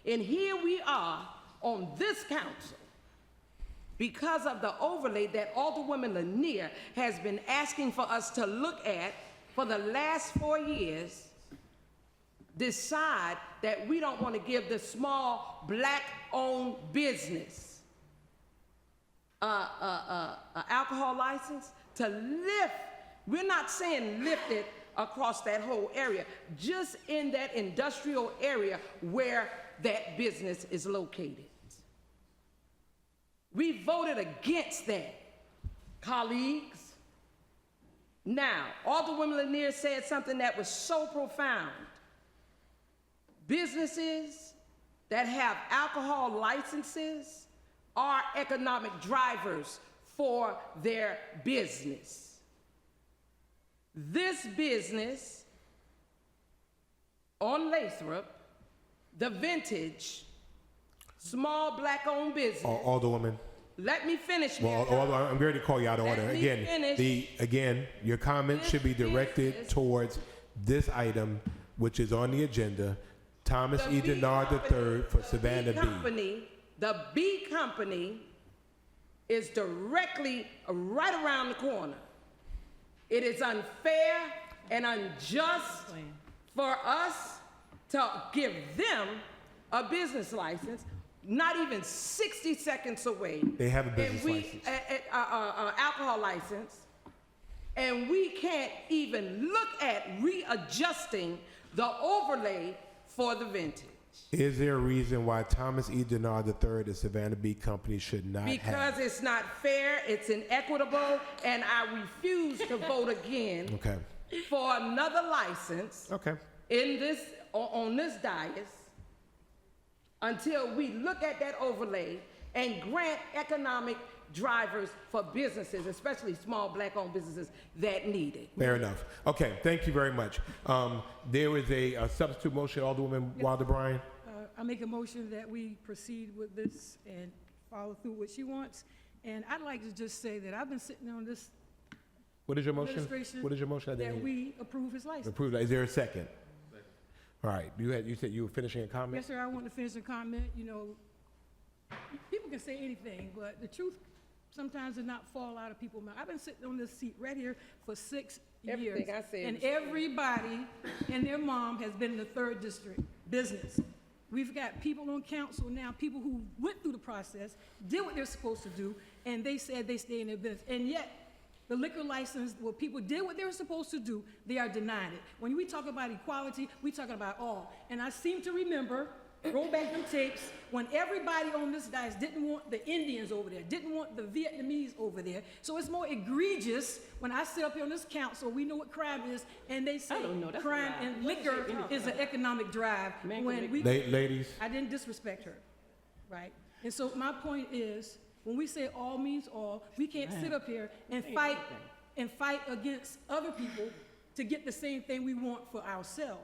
And here we are on this council because of the overlay that Alderwoman Lanier has been asking for us to look at for the last 4 years, decide that we don't want to give the small black-owned business alcohol license to lift. We're not saying lift it across that whole area, just in that industrial area where that business is located. We voted against that, colleagues. Now, Alderwoman Lanier said something that was so profound. Businesses that have alcohol licenses are economic drivers for their business. This business on Lathrop, the Vintage, small black-owned business. Alderwoman. Let me finish, Well, Mayor. I'm ready to call you out of order. Let me finish. Your comment should be directed business- towards this item, which is on the agenda, Thomas The E. B Denard III for Savannah B. The B company is directly right around the corner. It is unfair and unjust for us to give them a business license, not even 60 seconds away. They have a business and we, license. alcohol license, and we can't even look at readjusting the overlay for the vintage. Is there a reason why Thomas E. Denard III, the Savannah Bee Company, should not Because have? it's not fair, it's inequitable, and I refuse to vote again Okay. for another license Okay. in this, on this dais until we look at that overlay and grant economic drivers for businesses, especially small black-owned businesses that need it. Fair enough. Okay, thank you very much. There is a substitute motion, Alderwoman Wilder Bryan. I make a motion that we proceed with this and follow through what she wants. And I'd like to just say that I've been sitting on this What is your motion? administration What is your motion? I didn't that hear. we approve his license. Approved. Is there a second? All right. You said you were finishing a comment? Yes, sir, I want to finish a comment. You know, people can say anything, but the truth sometimes does not fall out of people's mouth. I've been sitting on this seat right here for 6 years. Everything I said And was true. everybody and their mom has been in the 3rd district business. We've got people on council now, people who went through the process, did what they're supposed to do, and they said they stay in their business. And yet, the liquor license, where people did what they were supposed to do, they are denied it. When we talk about equality, we talking about all. And I seem to remember, roll back them tapes, when everybody on this dais didn't want the Indians over there, didn't want the Vietnamese over there. So it's more egregious when I sit up here on this council, we know what crime is, and they say crime and liquor is an economic drive. When we, Ladies. I didn't disrespect her, right? And so my point is, when we say all means all, we can't sit up here and fight against other people to get the same thing we want for ourselves.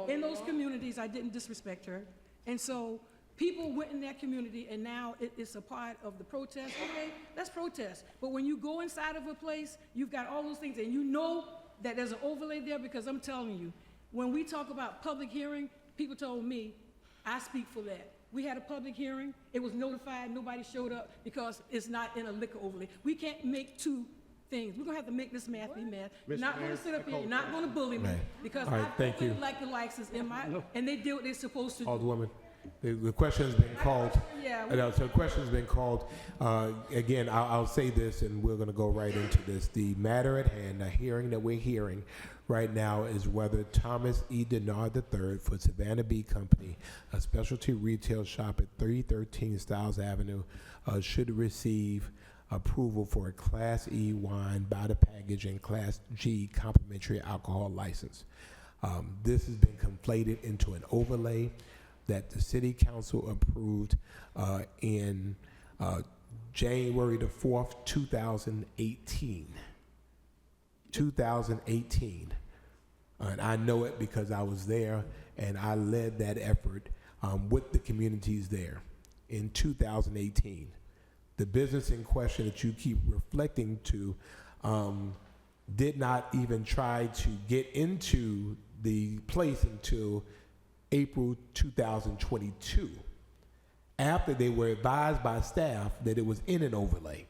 In those communities, I didn't disrespect her. And so people went in that community, and now it's a part of the protest. Okay, let's protest. But when you go inside of a place, you've got all those things, and you know that there's an overlay there, because I'm telling you, when we talk about public hearing, people told me, I speak for that. We had a public hearing, it was notified, nobody showed up because it's not in a liquor overlay. We can't make two things. We're gonna have to make this math be math. You're not gonna sit up here, you're not gonna bully me, because All right, I thank you. opened like the license in my, and they did what they're supposed to do. Alderwoman, the question's been called. Yeah. So the question's been called. Again, I'll say this, and we're going to go right into this. The matter at hand, the hearing that we're hearing right now, is whether Thomas E. Denard III for Savannah Bee Company, a specialty retail shop at 313 Stiles Avenue, should receive approval for a Class E wine by the package and Class G complimentary alcohol license. This has been conflated into an overlay that the City Council approved in January the 4th, 2018. 2018. And I know it because I was there, and I led that effort with the communities there in 2018. The business in question that you keep reflecting to did not even try to get into the place until April 2022, after they were advised by staff that it was in an overlay.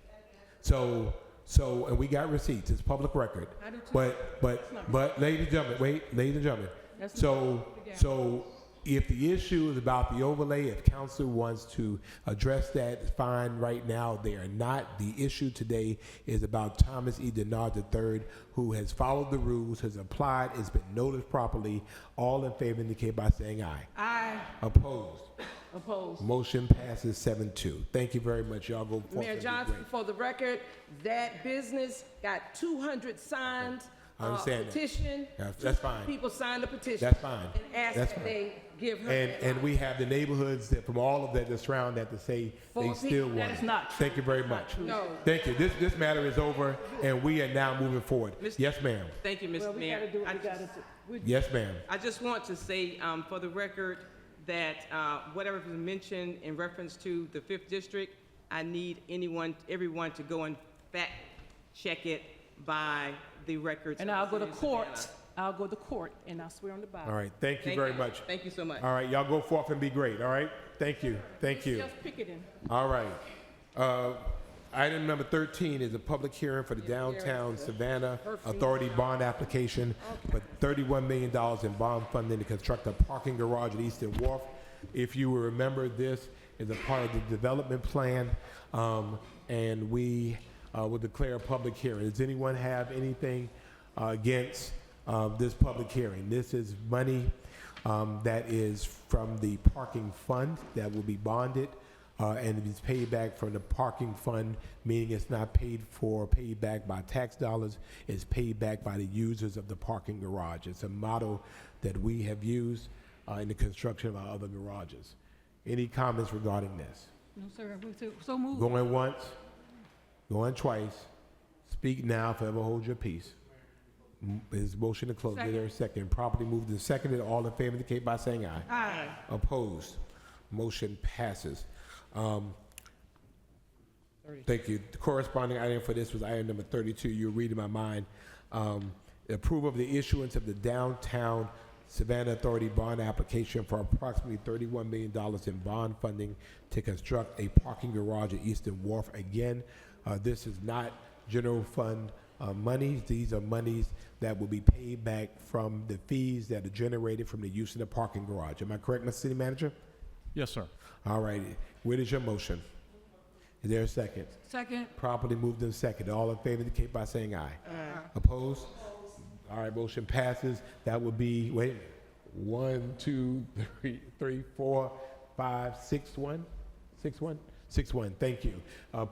So, and we got receipts, it's public record. But ladies and gentlemen, ladies and gentlemen. So if the issue is about the overlay, if council wants to address that, fine. Right now, they are not. The issue today is about Thomas E. Denard III, who has followed the rules, has applied, it's been noticed properly. All in favor indicate by saying aye. Aye. Opposed? Opposed. Motion passes 7-2. Thank you very much. Y'all go forth. Mayor and be Johnson, great. for the record, that business got 200 signed I understand that. petition. Yeah, that's fine. People signed the petition. That's fine. And asked That's that fine. they give her. And we have the neighborhoods that from all of that surround that to say they For still people, want that it. is not true. Thank you very much. No. Thank you. This matter is over, and we are now moving forward. Yes, ma'am. Thank you, Mr. Mayor. Yes, ma'am. I just want to say, for the record, that whatever was mentioned in reference to the 5th District, I need everyone to go and fact check it by the records. And I'll go to court. I'll go to court, and I'll swear on the Bible. All right. Thank you very much. Thank you so much. All right. Y'all go forth and be great. All right. Thank you. Thank you. Just picketing. All right. Item number 13 is a public hearing for the Downtown Savannah Authority bond application for $31 million in bond funding to construct a parking garage at Eastern Wharf. If you will remember, this is a part of the development plan, and we we'll declare a public hearing. Does anyone have anything against this public hearing? This is money that is from the parking fund that will be bonded, and it is paid back from the parking fund, meaning it's not paid back by tax dollars. It's paid back by the users of the parking garage. It's a model that we have used in the construction of our other garages. Any comments regarding this? No, sir. So moved. Going once, going twice. Speak now, forever hold your peace. Is motion to close? Is there a second? Properly moved and seconded. All in favor indicate by saying aye. Aye. Opposed? Motion passes. Thank you. The corresponding item for this was item number 32. You're reading my mind. Approval of the issuance of the Downtown Savannah Authority bond application for approximately $31 million in bond funding to construct a parking garage at Eastern Wharf. Again, this is not general fund monies. These are monies that will be paid back from the fees that are generated from the use of the parking garage. Am I correct, Mr. City Manager? Yes, sir. All right. Where is your motion? Is there a second? Second. Properly moved and second. All in favor indicate by saying aye. Aye. Opposed? All right, motion passes. That would be, wait a minute, 1, 2, 3, 4, 5, 6, 1? 6, 1? 6, 1, thank you.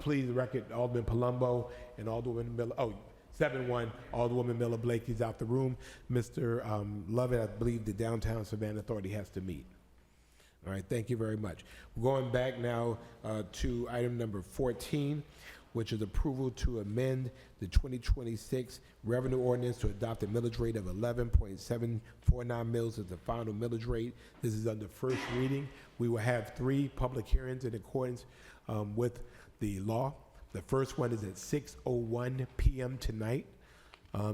Please record Alderman Palumbo and Alderwoman Miller, 7-1, Alderwoman Miller Blakey's out the room. Mr. Lovett, I believe the Downtown Savannah Authority has to meet. All right, thank you very much. We're going back now to item number 14, which is approval to amend the 2026 revenue ordinance to adopt a millage rate of 11.749 mils as the final millage rate. This is under first reading. We will have 3 public hearings in accordance with the law. The first one is at 6:01 p.m. tonight.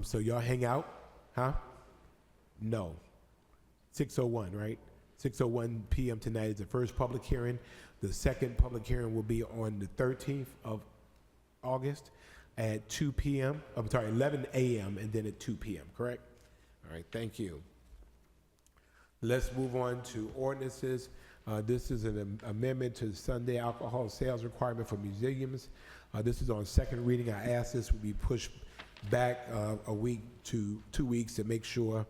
So y'all hang out, huh? No. 6:01, right? 6:01 p.m. tonight is the first public hearing. The second public hearing will be on the 13th of August at 2 p.m. 11 a.m. and then at 2 p.m., correct? All right, thank you. Let's move on to ordinances. This is an amendment to the Sunday alcohol sales requirement for museums. This is on second reading. I asked this would be pushed back a week to 2 weeks to make sure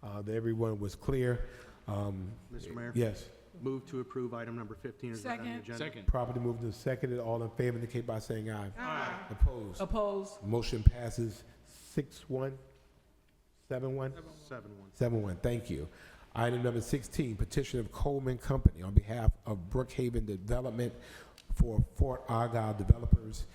that everyone was clear. Mr. Mayor? Yes. Move to approve item number 15 is right on the agenda. Second. Properly moved and seconded. All in favor indicate by saying aye. Aye. Opposed? Opposed. Motion passes 6-1, 7-1? 7-1. 7-1, thank you. Item number 16, petition of Coleman Company on behalf of Brookhaven Development for Fort Argyle developers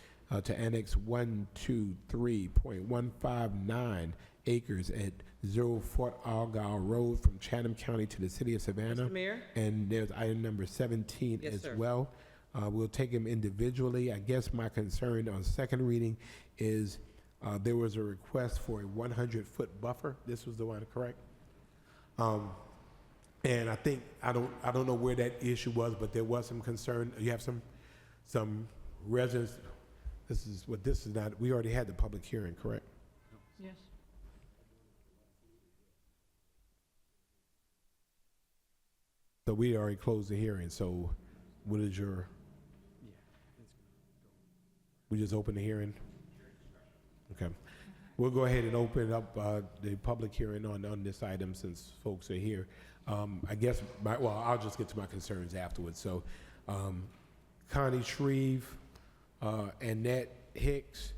to annex 123.159 acres at 0 Fort Argyle Road from Chatham County to the City of Savannah. Mr. Mayor? And there's item number 17 Yes, as sir. well. We'll take them individually. I guess my concern on second reading is there was a request for a 100-foot buffer. This was the one, correct? And I think, I don't know where that issue was, but there was some concern. You have some residents, this is not, we already had the public hearing, correct? Yes. So we already closed the hearing, so what is your? We just opened the hearing? Okay. We'll go ahead and open up the public hearing on this item since folks are here. I guess, I'll just get to my concerns afterwards. So Connie Shreve, Annette Hicks,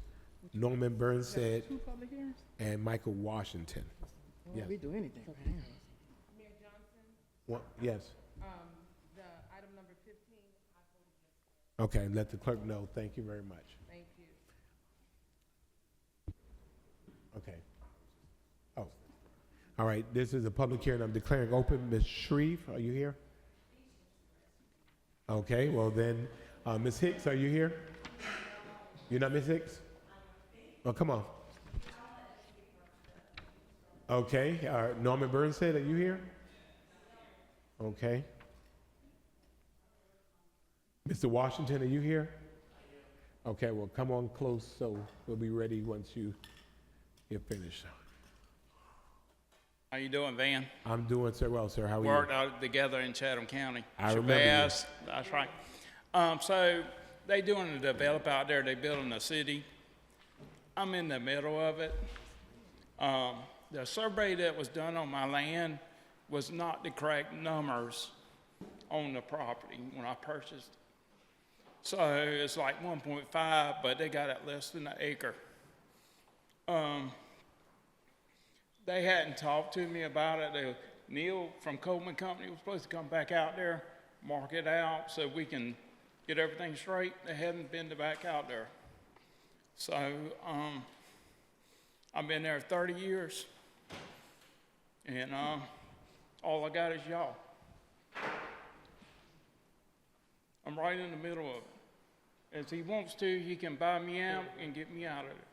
Norman Burnstead, Two public hearings? and Michael Washington. Well, we do anything for him. Mayor Johnson, What? Yes. the item number 15, I voted yes. Okay, let the clerk know. Thank you very much. Thank you. Okay. Oh. All right, this is a public hearing. I'm declaring open. Ms. Shreve, are you here? Okay, well then, Ms. Hicks, are you here? You're not Ms. Hicks? Oh, come on. Okay, Norman Burnstead, are you here? Okay. Mr. Washington, are you here? Okay, well, come on close so we'll be ready once you're finished. How you doing, Van? I'm doing so well, sir. How are you? Worked out together in Chatham County. I remember you. Shabazz, that's right. So they doing a develop out there. They building a city I'm in the middle of it. The survey that was done on my land was not the correct numbers on the property when I purchased. So it's like 1.5, but they got it less than an acre. They hadn't talked to me about it. Neil from Coleman Company was supposed to come back out there, mark it out so we can get everything straight. They hadn't been back out there. So I've been there 30 years, and all I got is y'all. I'm right in the middle of it. As he wants to, he can buy me out and get me out of it,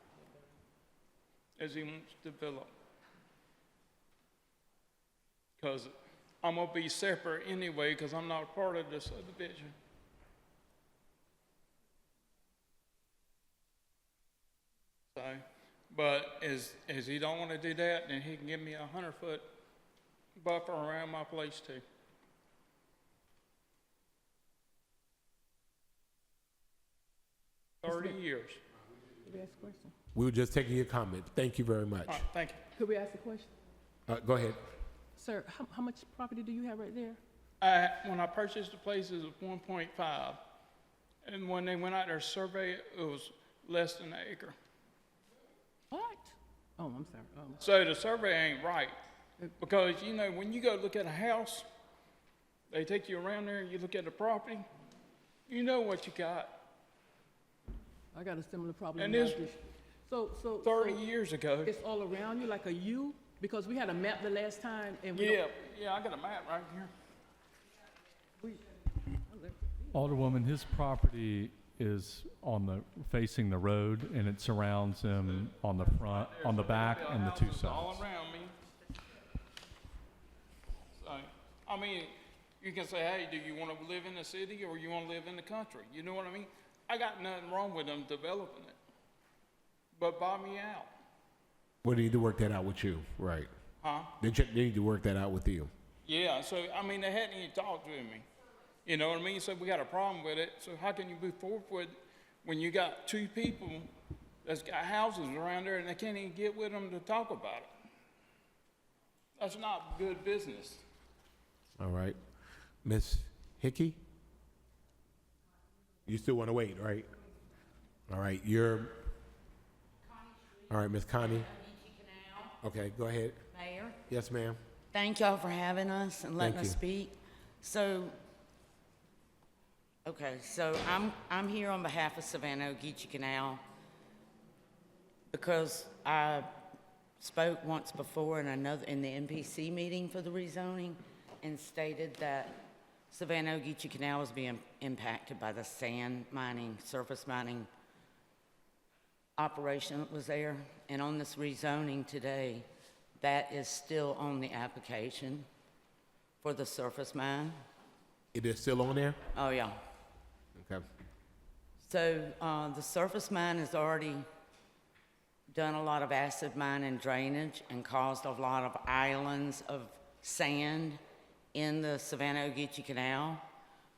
as he wants to develop. Because I'm going to be separate anyway, because I'm not a part of the subdivision. So, but as he don't want to do that, then he can give me a 100-foot buffer around my place too. Years. Could we ask a question? We were just taking your comment. Thank you very much. All right, thank you. Could we ask a question? Go ahead. Sir, how much property do you have right there? When I purchased the place, it was 1.5. And when they went out there to survey it, it was less than an acre. What? Oh, I'm sorry. So the survey ain't right. Because, you know, when you go look at a house, they take you around there, you look at the property, you know what you got. I got a similar problem. And this, so 30 years ago. It's all around you like a U? Because we had a map the last time and we Yeah, I got a map right here. Alderwoman, his property is facing the road, and it surrounds him on the front, on the back, and the two sides. All around me. So, I mean, you can say, hey, do you want to live in the city or you want to live in the country? You know what I mean? I got nothing wrong with them developing it, but buy me out. We need to work that out with you, right? Huh? They need to work that out with you. Yeah, so, I mean, they hadn't even talked to me. You know what I mean? So we got a problem with it. So how can you move forward with when you got two people that's got houses around there and they can't even get with them to talk about it? That's not good business. All right. Ms. Hickey? You still want to wait, right? All right, all right, Ms. Connie. Okay, go ahead. Mayor? Yes, ma'am. Thank y'all for having us and letting us speak. So, okay, so I'm here on behalf of Savannah Ogeechee Canal because I spoke once before in the NPC meeting for the rezoning and stated that Savannah Ogeechee Canal was being impacted by the sand mining, surface mining operation that was there. And on this rezoning today, that is still on the application for the surface mine. It is still on there? Oh, yeah. Okay. So the surface mine has already done a lot of acid mine and drainage and caused a lot of islands of sand in the Savannah Ogeechee Canal.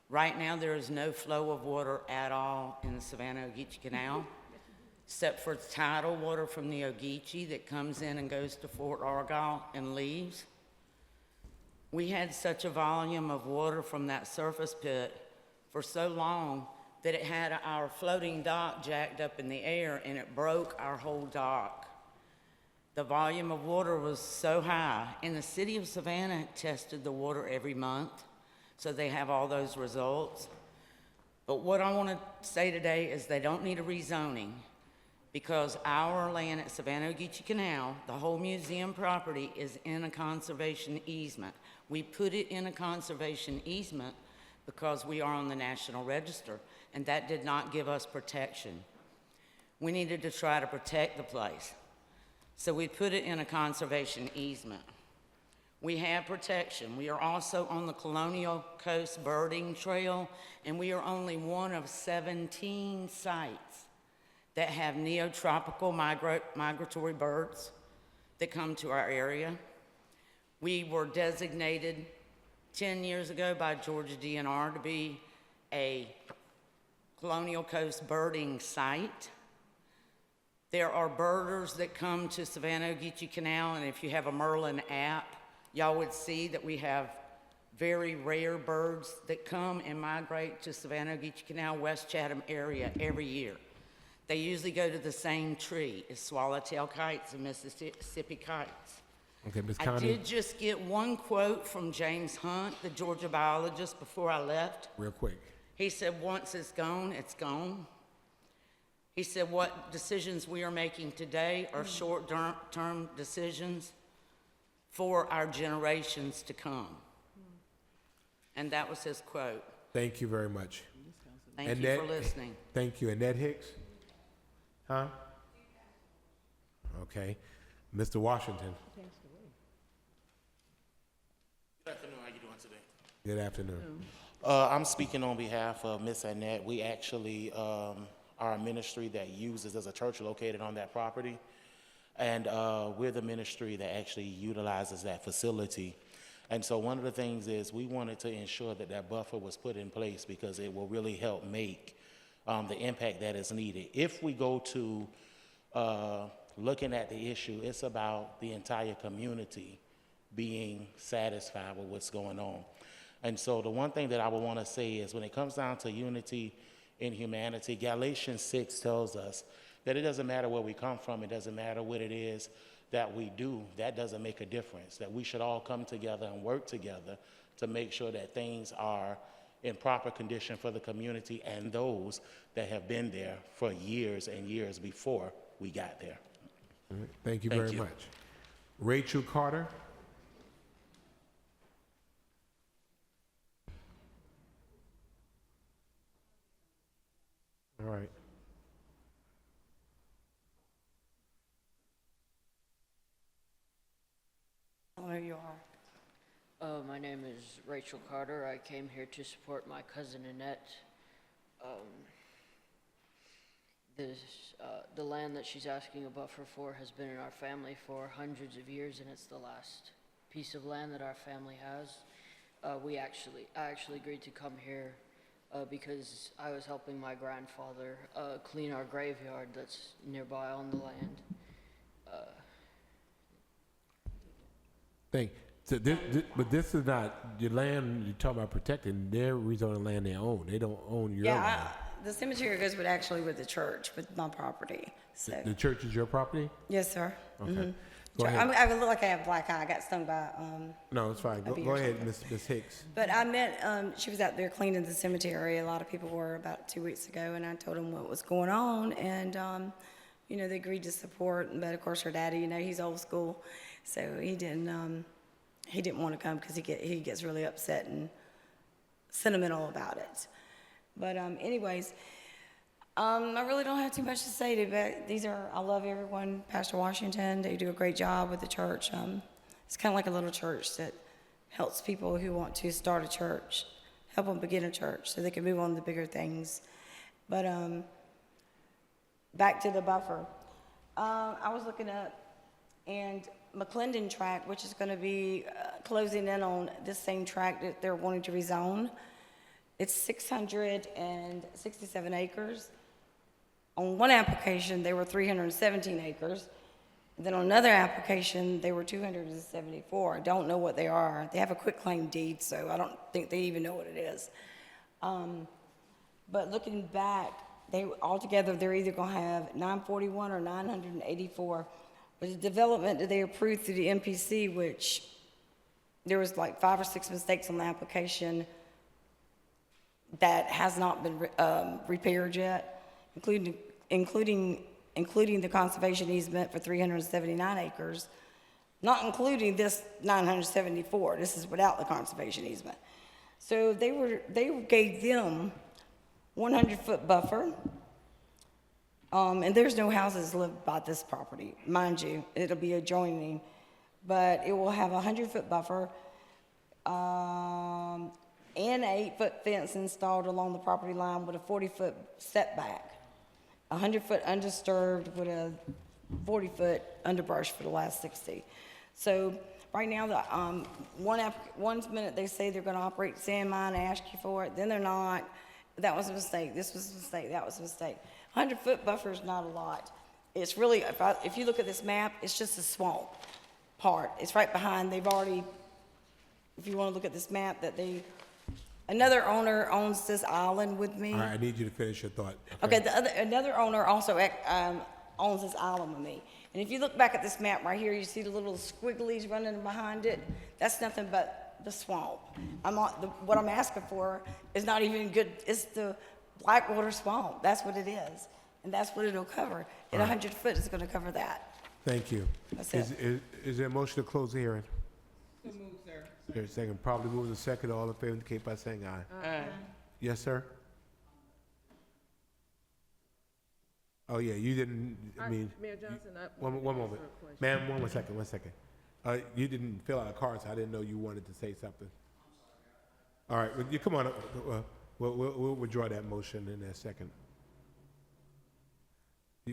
Right now, there is no flow of water at all in the Savannah Ogeechee Canal, except for tidal water from the Ogeechee that comes in and goes to Fort Argyle and leaves. We had such a volume of water from that surface pit for so long that it had our floating dock jacked up in the air and it broke our whole dock. The volume of water was so high, and the City of Savannah tested the water every month, so they have all those results. But what I want to say today is they don't need a rezoning because our land at Savannah Ogeechee Canal, the whole museum property, is in a conservation easement. We put it in a conservation easement because we are on the National Register, and that did not give us protection. We needed to try to protect the place. So we put it in a conservation easement. We have protection. We are also on the Colonial Coast Birding Trail, and we are only one of 17 sites that have neotropical migratory birds that come to our area. We were designated 10 years ago by Georgia DNR to be a Colonial Coast birding site. There are birders that come to Savannah-Ogeechee Canal, and if you have a Merlin app, y'all would see that we have very rare birds that come and migrate to Savannah-Ogeechee Canal, West Chatham area every year. They usually go to the same tree as swallowtail kites and Mississippi kites. Okay, Ms. I Connie, did just get one quote from James Hunt, the Georgia biologist, before I left. real quick. He said, once it's gone, it's gone. He said, what decisions we are making today are short-term decisions for our generations to come. And that was his quote. Thank you very much. Thank you for listening. Thank you. Annette Hicks? Huh? Okay. Mr. Washington? Good afternoon. How you doing today? Good afternoon. I'm speaking on behalf of Miss Annette. We actually are a ministry that uses as a church located on that property. And we're the ministry that actually utilizes that facility. And so one of the things is we wanted to ensure that that buffer was put in place because it will really help make the impact that is needed. If we go to looking at the issue, it's about the entire community being satisfied with what's going on. And so the one thing that I would want to say is when it comes down to unity in humanity, Galatians 6 tells us that it doesn't matter where we come from, it doesn't matter what it is that we do, that doesn't make a difference, that we should all come together and work together to make sure that things are in proper condition for the community and those that have been there for years and years before we got there. All right. Thank you very much. Rachel Carter? All right. There you are. My name is Rachel Carter. I came here to support my cousin Annette. The land that she's asking a buffer for has been in our family for hundreds of years, and it's the last piece of land that our family has. I actually agreed to come here because I was helping my grandfather clean our graveyard that's nearby on the land. So but this is not your land you're talking about protecting. They're rezoning land they own. They don't own your land. The cemetery goes with the church, with my property. So The church is your property? yes, sir. Okay. Mhm. Go ahead. I look like I have a black eye. I got stung by No, it's fine. a Go bee or ahead, something. Ms. Hicks. But I met, she was out there cleaning the cemetery. A lot of people were about 2 weeks ago, and I told them what was going on, and, they agreed to support. But of course, her daddy, he's old school, so he didn't want to come because he gets really upset and sentimental about it. But anyways, I really don't have too much to say but I love everyone. Pastor Washington, they do a great job with the church. It's kind of like a little church that helps people who want to start a church, help them begin a church so they can move on to bigger things. But back to the buffer. I was looking up, and McClendon tract, which is going to be closing in on this same tract that they're wanting to rezone, it's 667 acres. On one application, they were 317 acres. Then on another application, they were 274. I don't know what they are. They have a quitclaim deed, so I don't think they even know what it is. But looking back, altogether, they're either going to have 941 or 984. But the development that they approved through the MPC, which there was like 5 or 6 mistakes on the application that has not been repaired yet, including the conservation easement for 379 acres, not including this 974. This is without the conservation easement. So they gave them 100-foot buffer, and there's no houses lived by this property, mind you. It'll be adjoining, but it will have a 100-foot buffer and an 8-foot fence installed along the property line with a 40-foot setback, 100-foot undisturbed with a 40-foot underbrush for the last 60. So right now, one minute they say they're going to operate sand mine and ask you for it, then they're not. That was a mistake. This was a mistake. That was a mistake. 100-foot buffer is not a lot. It's really, if you look at this map, it's just a swamp part. It's right behind, they've already, if you want to look at this map, another owner owns this island with me. All right, I need you to finish your thought. Okay, another owner also owns this island with me. And if you look back at this map right here, you see the little squigglies running behind it? That's nothing but the swamp. What I'm asking for is not even good, it's the Blackwater Swamp. That's what it is. And that's what it'll cover. At 100 foot, it's gonna cover that. Thank you. That's it. Is there a motion to close the hearing? So moved, sir. There's a second, probably move the second, all in favor indicate by saying aye. Aye. Yes, sir? Oh, yeah, you didn't, I mean. Mayor Johnson, One moment. Ma'am, one second. You didn't fill out a card, so I didn't know you wanted to say something. All right, well, you come on, we'll withdraw that motion in a second.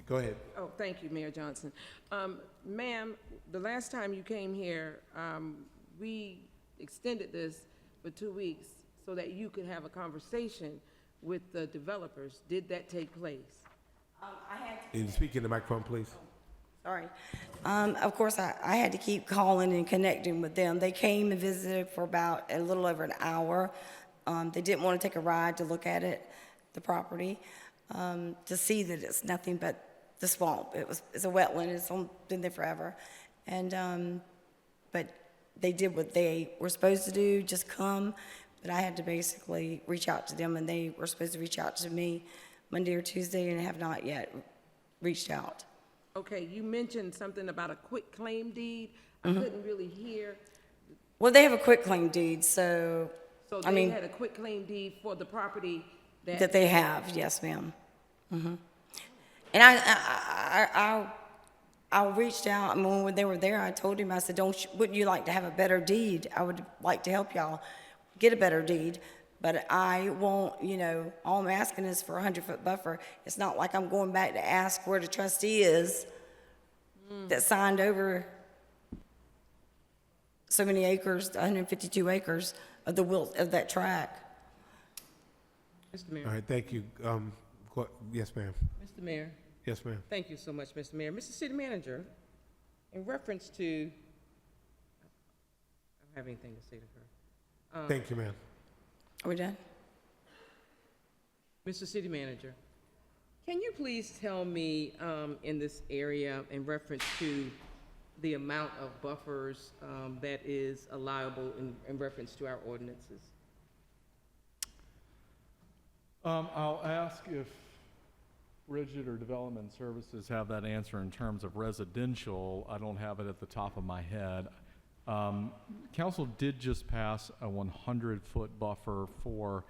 Go ahead. Oh, thank you, Mayor Johnson. Ma'am, the last time you came here, we extended this for 2 weeks so that you could have a conversation with the developers. Did that take place? Can you speak in the microphone, please? Sorry. Of course, I had to keep calling and connecting with them. They came and visited for about a little over an hour. They didn't want to take a ride to look at it, the property, to see that it's nothing but the swamp. It's a wetland. It's been there forever. And, but they did what they were supposed to do, just come. But I had to basically reach out to them, and they were supposed to reach out to me Monday or Tuesday and have not yet reached out. Okay, you mentioned something about a quit claim deed. I couldn't really hear. Well, they have a quit claim deed, so, So I they mean, had a quit claim deed for the property that they have, yes, ma'am. And I reached out, I mean, when they were there, I told him, I said, wouldn't you like to have a better deed? I would like to help y'all get a better deed, but I won't, all I'm asking is for a 100-foot buffer. It's not like I'm going back to ask where the trustee is that signed over so many acres, 152 acres of that tract. Mr. Mayor. All right, thank you. Yes, ma'am. Mr. Mayor. Yes, ma'am. Thank you so much, Mr. Mayor. Mr. City Manager, in reference to, I don't have anything to say to her. Thank you, ma'am. Are we done? Mr. City Manager, can you please tell me in this area in reference to the amount of buffers that is allowable in reference to our ordinances? I'll ask if Bridget or Development Services have that answer in terms of residential. I don't have it at the top of my head. Council did just pass a 100-foot buffer for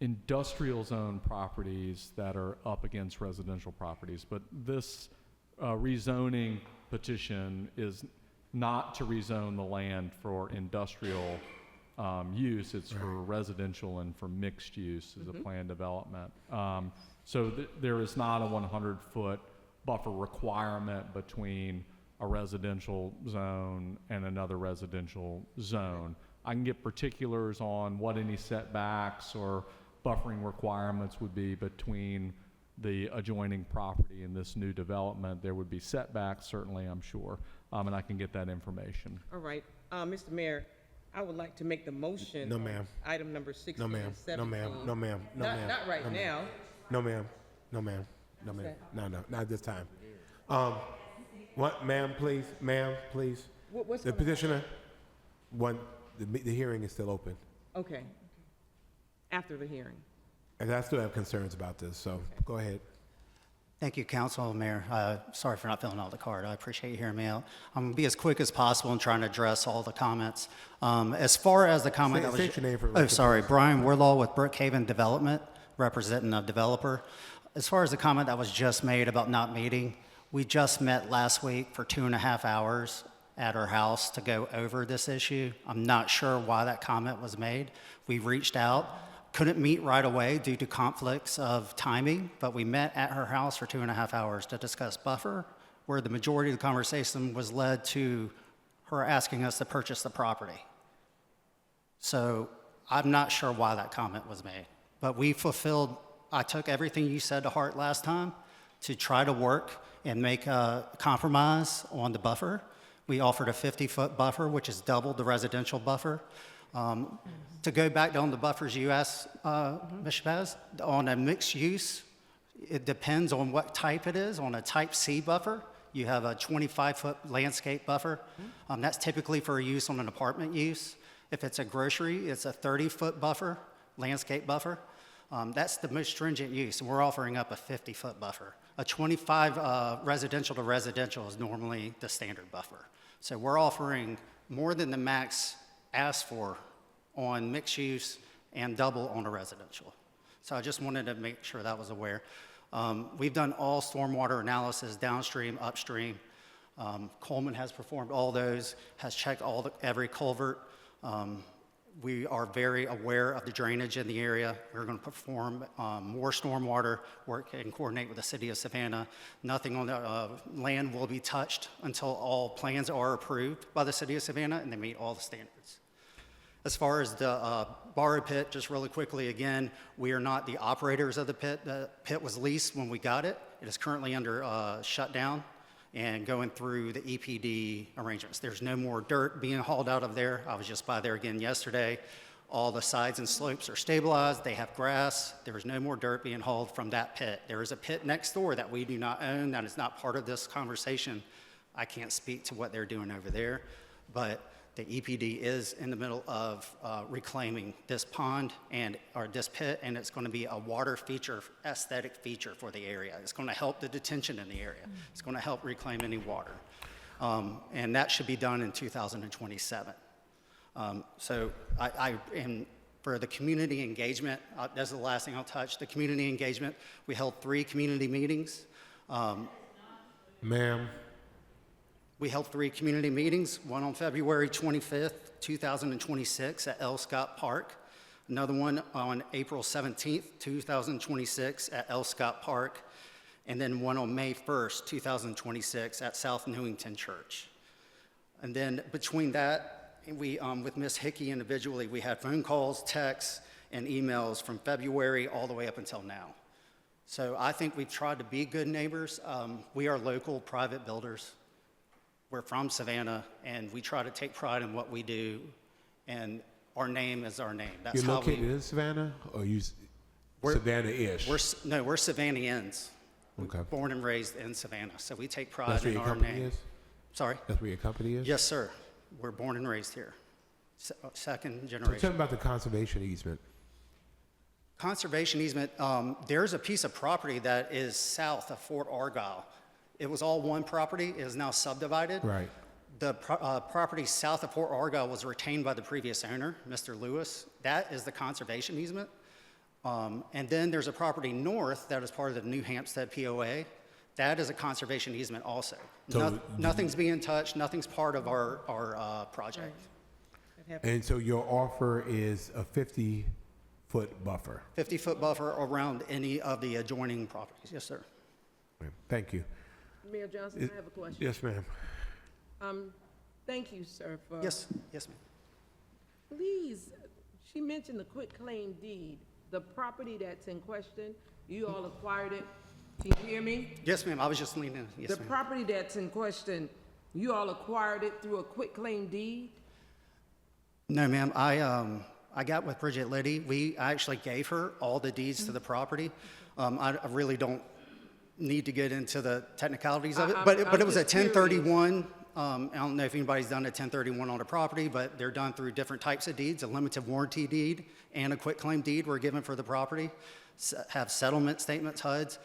industrial zone properties that are up against residential properties, but this rezoning petition is not to rezone the land for industrial use. It's for residential and for mixed use as a planned development. So there is not a 100-foot buffer requirement between a residential zone and another residential zone. I can get particulars on what any setbacks or buffering requirements would be between the adjoining property and this new development. There would be setbacks, certainly, I'm sure, and I can get that information. All right. Mr. Mayor, I would like to make the motion. No, ma'am. on Item number 16 No, ma'am. and 17. No, ma'am. No, ma'am. No, ma'am. Not right No, ma'am. now. No, ma'am. No, ma'am. No, ma'am. No, not this time. What, ma'am, please? Ma'am, please? What's The gonna- petitioner, the hearing is still open. Okay. After the hearing. And I still have concerns about this, so go ahead. Thank you, Council, Mayor. Sorry for not filling out the card. I appreciate you hearing me out. I'm going to be as quick as possible in trying to address all the comments. As far as the comment that was... State your name for the Oh, record, sorry. please. Brian Warlaw with Brookhaven Development, representing a developer. As far as the comment that was just made about not meeting, we just met last week for 2.5 hours at our house to go over this issue. I'm not sure why that comment was made. We reached out. Couldn't meet right away due to conflicts of timing, but we met at her house for 2.5 hours to discuss buffer, where the majority of the conversation was led to her asking us to purchase the property. So I'm not sure why that comment was made, but we fulfilled, I took everything you said to heart last time, to try to work and make a compromise on the buffer. We offered a 50-foot buffer, which is double the residential buffer. To go back down the buffers you asked, Ms. Shabazz, on a mixed use, it depends on what type it is. On a type C buffer, you have a 25-foot landscape buffer. That's typically for use on an apartment use. If it's a grocery, it's a 30-foot buffer, landscape buffer. That's the most stringent use, and we're offering up a 50-foot buffer. A 25 residential to residential is normally the standard buffer. So we're offering more than the max asked for on mixed use and double on a residential. So I just wanted to make sure that was aware. We've done all stormwater analysis, downstream, upstream. Coleman has performed all those, has checked every culvert. We are very aware of the drainage in the area. We're going to perform more stormwater work and coordinate with the City of Savannah. Nothing on the land will be touched until all plans are approved by the City of Savannah and they meet all the standards. As far as the borrowed pit, just really quickly again, we are not the operators of the pit. The pit was leased when we got it. It is currently under shutdown and going through the EPD arrangements. There's no more dirt being hauled out of there. I was just by there again yesterday. All the sides and slopes are stabilized. They have grass. There is no more dirt being hauled from that pit. There is a pit next door that we do not own. That is not part of this conversation. I can't speak to what they're doing over there, but the EPD is in the middle of reclaiming this pond or this pit, and it's going to be a water feature, aesthetic feature for the area. It's going to help the detention in the area. It's going to help reclaim any water. And that should be done in 2027. So and for the community engagement, that's the last thing I'll touch. The community engagement, we held 3 community meetings. Ma'am. We held 3 community meetings, one on February 25th, 2026 at L. Scott Park, another one on April 17th, 2026 at L. Scott Park, and then one on May 1st, 2026 at South Newington Church. And then between that, we, with Ms. Hickey individually, we had phone calls, texts, and emails from February all the way up until now. So I think we've tried to be good neighbors. We are local private builders. We're from Savannah, and we try to take pride in what we do, and our name is our name. That's You're how located in Savannah, or you Savannah-ish? We're Savannahans. Okay. Born and raised in Savannah, so we take pride That's where in your our company name. is? Sorry? That's where your company is? Yes, sir. We're born and raised here. Second So generation. tell me about the conservation easement. Conservation easement, there's a piece of property that is south of Fort Argyle. It was all one property. It is now subdivided. Right. The property south of Fort Argyle was retained by the previous owner, Mr. Lewis. That is the conservation easement. And then there's a property north that is part of the New Hampstead POA. That is a conservation easement also. So Nothing's being touched. Nothing's part of our project. And so your offer is a 50-foot buffer? 50-foot buffer around any of the adjoining properties. Yes, sir. Thank you. Mayor Johnson, I have a question. Yes, ma'am. Thank you, sir, for. Yes, yes, ma'am. Please, she mentioned the quitclaim deed. The property that's in question, you all acquired it. Can you hear me? Yes, ma'am. I was just leaning in. Yes, The ma'am. property that's in question, you all acquired it through a quitclaim deed? No, ma'am. I got with Bridget Liddy. I actually gave her all the deeds to the property. I really don't need to get into the technicalities of it, but it was a 1031. I don't know if anybody's done a 1031 on a property, but they're done through different types of deeds. A limited warranty deed and a quitclaim deed were given for the property. Have settlement statements, HUDs.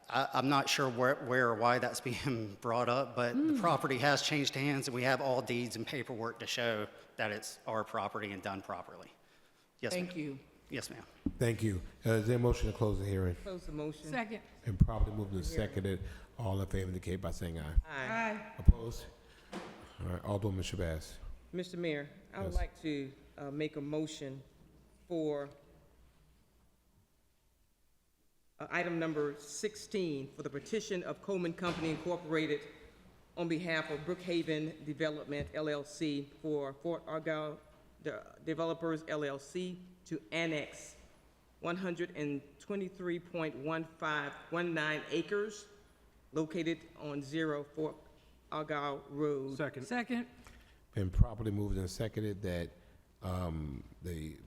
I'm not sure where or why that's being brought up, but the property has changed hands, and we have all deeds and paperwork to show that it's our property and done properly. Yes, ma'am. Thank you. Yes, ma'am. Thank you. Is there a motion to close the hearing? Close the motion. Second. And probably moved and seconded. All in favor indicate by saying aye. Aye. Opposed? All right, Alderman Shabazz. Mr. Mayor, I would Yes. like to make a motion for item number 16 for the petition of Coleman Company Incorporated on behalf of Brookhaven Development LLC for Fort Argyle Developers LLC to annex 123.19 acres located on 0 Fort Argyle Road. Second. Been properly moved and seconded that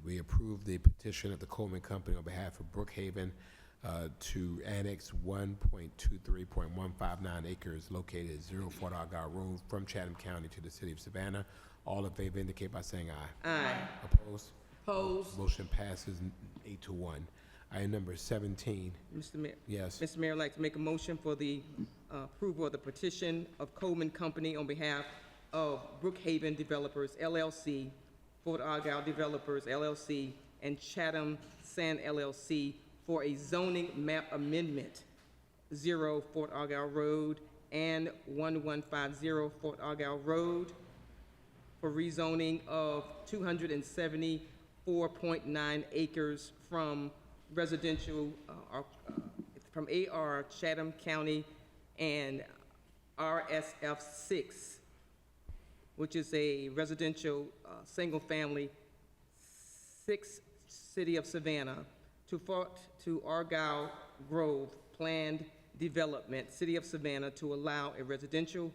we approve the petition of the Coleman Company on behalf of Brookhaven to annex 1.23.159 acres located at 0 Fort Argyle Road from Chatham County to the City of Savannah. All in favor indicate by saying aye. Aye. Opposed? Opposed. Motion passes 8-1. Item number 17. Mr. Mayor. Yes. Mr. Mayor, I'd like to make a motion for the approval of the petition of Coleman Company on behalf of Brookhaven Developers LLC, Fort Argyle Developers LLC, and Chatham Sand LLC for a zoning map amendment, 0 Fort Argyle Road and 1150 Fort Argyle Road, for rezoning of 274.9 acres from residential, from AR Chatham County and RSF 6, which is a residential, single-family, 6 City of Savannah, to Argyle Grove Planned Development, City of Savannah, to allow a residential,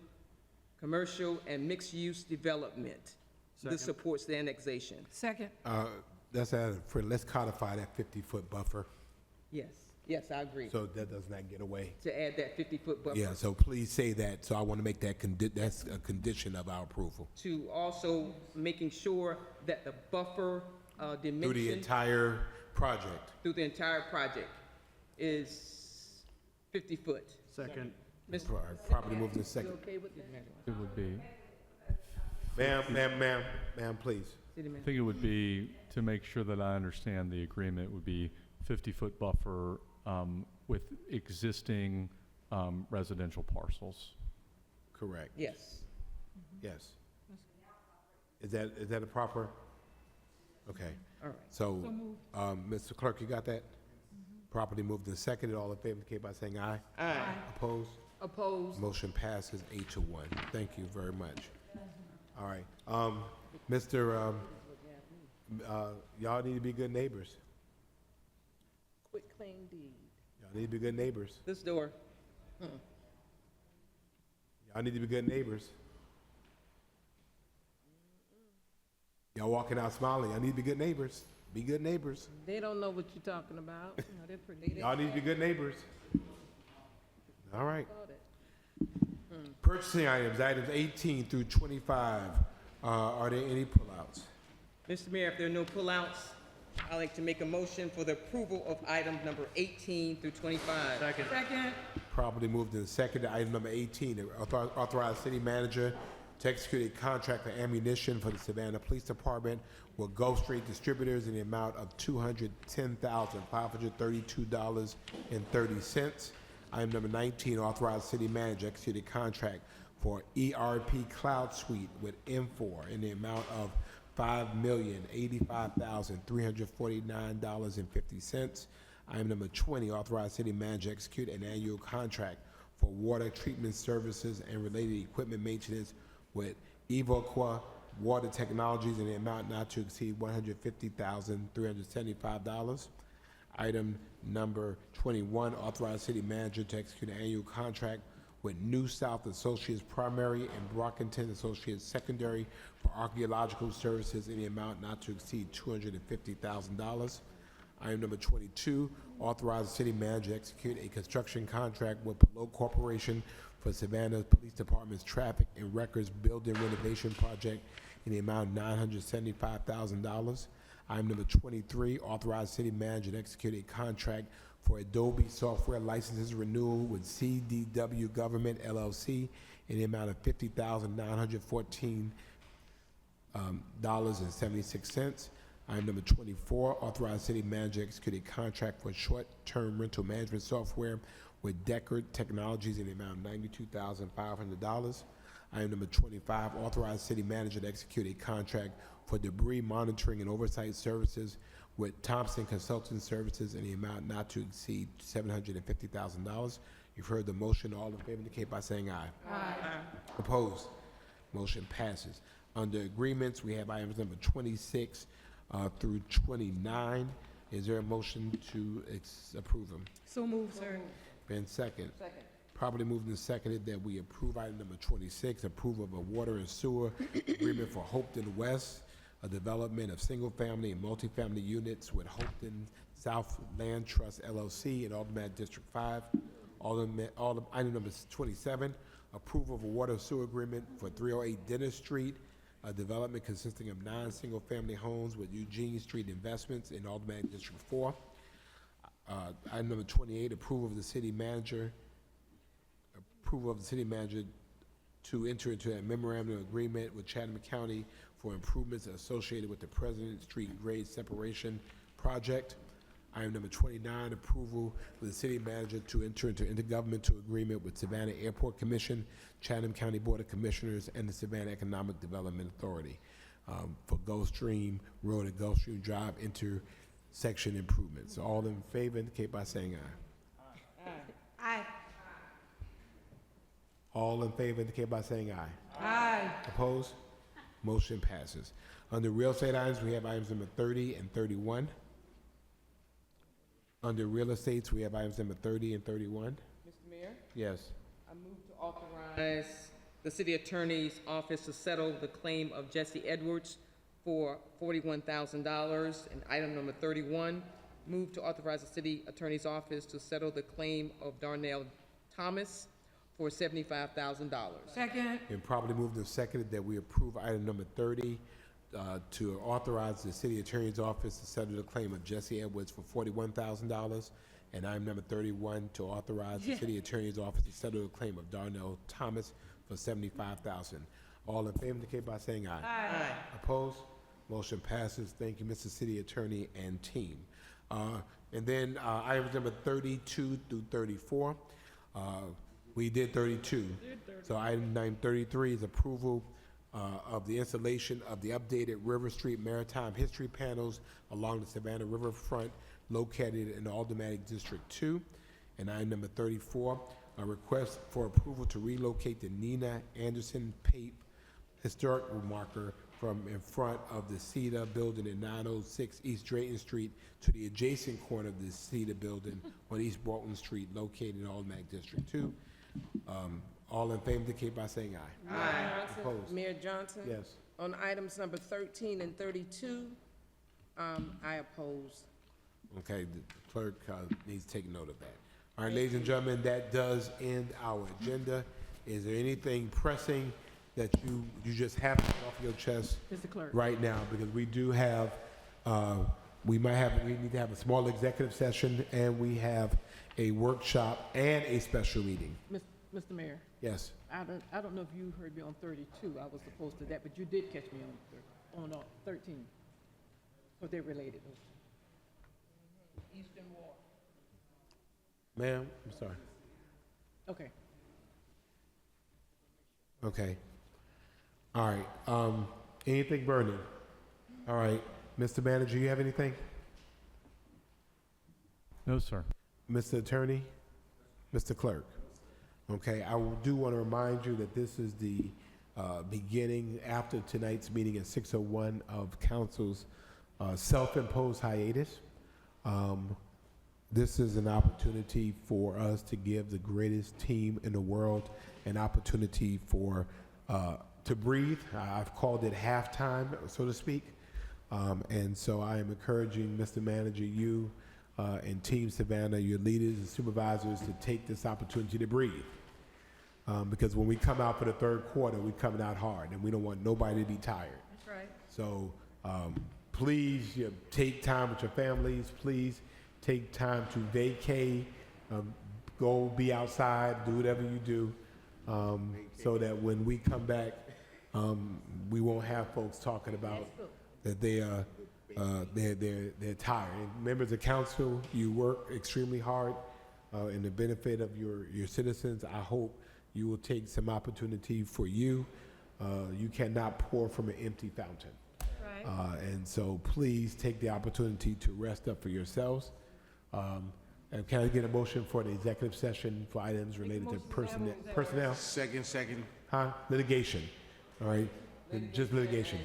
commercial, and mixed-use development. This supports the annexation. Second. Let's codify that 50-foot buffer Yes, I agree. so that does not get away. To add that 50-foot buffer. Yeah, so please say that. So I want to make that, that's a condition of our approval. To also making sure that the buffer dimension. Through the entire project. Through the entire project is 50 foot. Second. Properly moved in second. okay with that? It would be, Ma'am, please. I think it would be, to make sure that I understand the agreement, would be 50-foot buffer with existing residential parcels. Correct. Yes. Yes. Is that a proper? Okay. All right. So, Mr. Clerk, you got that? Properly moved and seconded. All in favor indicate by saying aye. Aye. Opposed? Opposed. Motion passes 8-1. Thank you very much. All right. Mr. Y'all need to be good neighbors. Quit claim deed. Y'all need to be good neighbors. This door. Y'all need to be good neighbors. Y'all walking out smiling. Y'all need to be good neighbors. Be good neighbors. They don't know what you're talking about. No, they're pretty. Y'all need to be good neighbors. All right. Purchasing items, items 18 through 25. Are there any pullouts? Mr. Mayor, if there are no pullouts, I'd like to make a motion for the approval of items number 18 through 25. Second. Properly moved and seconded. Item number 18, authorize city manager to execute a contract for ammunition for the Savannah Police Department with Gulf Street Distributors in the amount of $210,532.30. Item number 19, authorize city manager to execute a contract for ERP Cloud Suite with M4 in the amount of $5,085,349.50. Item number 20, authorize city manager to execute an annual contract for water treatment services and related equipment maintenance with Evoqua Water Technologies in the amount not to exceed $150,375. Item number 21, authorize city manager to execute an annual contract with New South Associates Primary and Brockington Associates Secondary for archaeological services in the amount not to exceed $250,000. Item number 22, authorize the city manager to execute a construction contract with Palo Corporation for Savannah Police Department's traffic and records building renovation project in the amount of $975,000. Item number 23, authorize city manager to execute a contract for Adobe software licenses renewal with CDW Government LLC in the amount of $50,914.76. Item number 24, authorize city manager to execute a contract for short-term rental management software with Deckard Technologies in the amount of $92,500. Item number 25, authorize city manager to execute a contract for debris monitoring and oversight services with Thompson Consulting Services in the amount not to exceed $750,000. You've heard the motion. All in favor indicate by saying aye. Aye. Opposed? Motion passes. Under agreements, we have items number 26 through 29. Is there a motion to approve them? So moved, sir. Been second. Properly moved and seconded that we approve item number 26, approval of a water and sewer agreement for Hopeton West, a development of single-family and multifamily units with Hopeton South Land Trust LLC in Alderman District 5. Item number 27, approval of a water and sewer agreement for 308 Dennis Street, a development consisting of 9 single-family homes with Eugene Street Investments in Alderman District 4. Item number 28, approval of the city manager to enter into a memorandum of agreement with Chatham County for improvements associated with the President Street grade separation project. Item number 29, approval for the city manager to enter into intergovernmental agreement with Savannah Airport Commission, Chatham County Board of Commissioners, and the Savannah Economic Development Authority for Gulfstream Road and Gulfstream Drive intersection improvements. All in favor indicate by saying aye. Aye. All in favor indicate by saying aye. Aye. Opposed? Motion passes. Under real estate items, we have items number 30 and 31. Under real estates, we have items number 30 and 31. Mr. Mayor, Yes. I move to authorize the city attorney's office to settle the claim of Jesse Edwards for $41,000. And item number 31, move to authorize the city attorney's office to settle the claim of Darnell Thomas for $75,000. Second. Been properly moved and seconded that we approve item number 30 to authorize the city attorney's office to settle the claim of Jesse Edwards for $41,000. And item number 31 to authorize the city attorney's office to settle the claim of Darnell Thomas for $75,000. All in favor indicate by saying aye. Aye. Opposed? Motion passes. Thank you, Mr. City Attorney and team. And then items number 32 through 34. We did 32. So item 33 is approval of the installation of the updated River Street Maritime History panels along the Savannah Riverfront located in Aldermanic District 2. And item number 34, a request for approval to relocate the Nina Anderson Pape historic marker from in front of the CETA building at 906 East Drayton Street to the adjacent corner of the CETA building on East Baldwin Street located in Aldermanic District 2. All in favor indicate by saying aye. Aye. Opposed? Mayor Johnson? Yes. On items number 13 and 32, I oppose. Okay, the clerk needs to take note of that. All right, ladies and gentlemen, that does end our agenda. Is there anything pressing that you just have to get off your chest Mr. Clerk. right now? Because we do have, we need to have a small executive session, and we have a workshop and a special meeting. Mr. Mayor, Yes. I don't know if you heard me on 32. I was opposed to that, but you did catch me on 13. But they're related. Eastern Wharf. Ma'am, I'm sorry. Okay. Okay. All right. Anything burning? All right. Mr. Manager, you have anything? No, sir. Mr. Attorney? Mr. Clerk? Okay, I do want to remind you that this is the beginning after tonight's meeting at 6:01 of council's self-imposed hiatus. This is an opportunity for us to give the greatest team in the world an opportunity for to breathe. I've called it halftime, so to speak. And so I am encouraging Mr. Manager, you and Team Savannah, your leaders and supervisors, to take this opportunity to breathe. Because when we come out for the third quarter, we're coming out hard, and we don't want nobody to be tired. That's right. So please take time with your families. Please take time to vacate, go be outside, do whatever you do, so that when we come back, we won't have folks talking about that they're tired. And members of council, you work extremely hard in the benefit of your citizens. I hope you will take some opportunity for you. You cannot pour from an empty fountain. Right. And so please take the opportunity to rest up for yourselves. And can I get a motion for the executive session for items related to personnel? Second. Huh? Litigation. All right? Just litigation.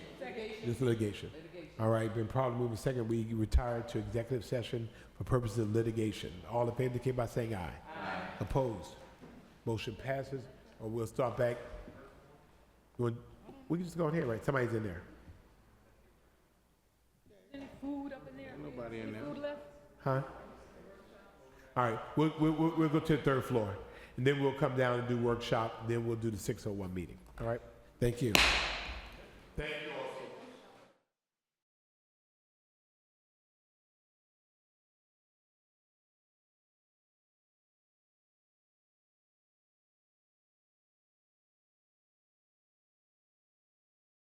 Just litigation. All right, been probably moving second. We retire to executive session for purposes of litigation. All in favor indicate by saying aye. Aye. Opposed? Motion passes, or we'll start back. We can just go ahead, right? Somebody's in there. Any food up in there? Nobody in there. Food left? Huh? All right, we'll go to the third floor, and then we'll come down and do workshop, then we'll do the 601 meeting. All right? Thank you.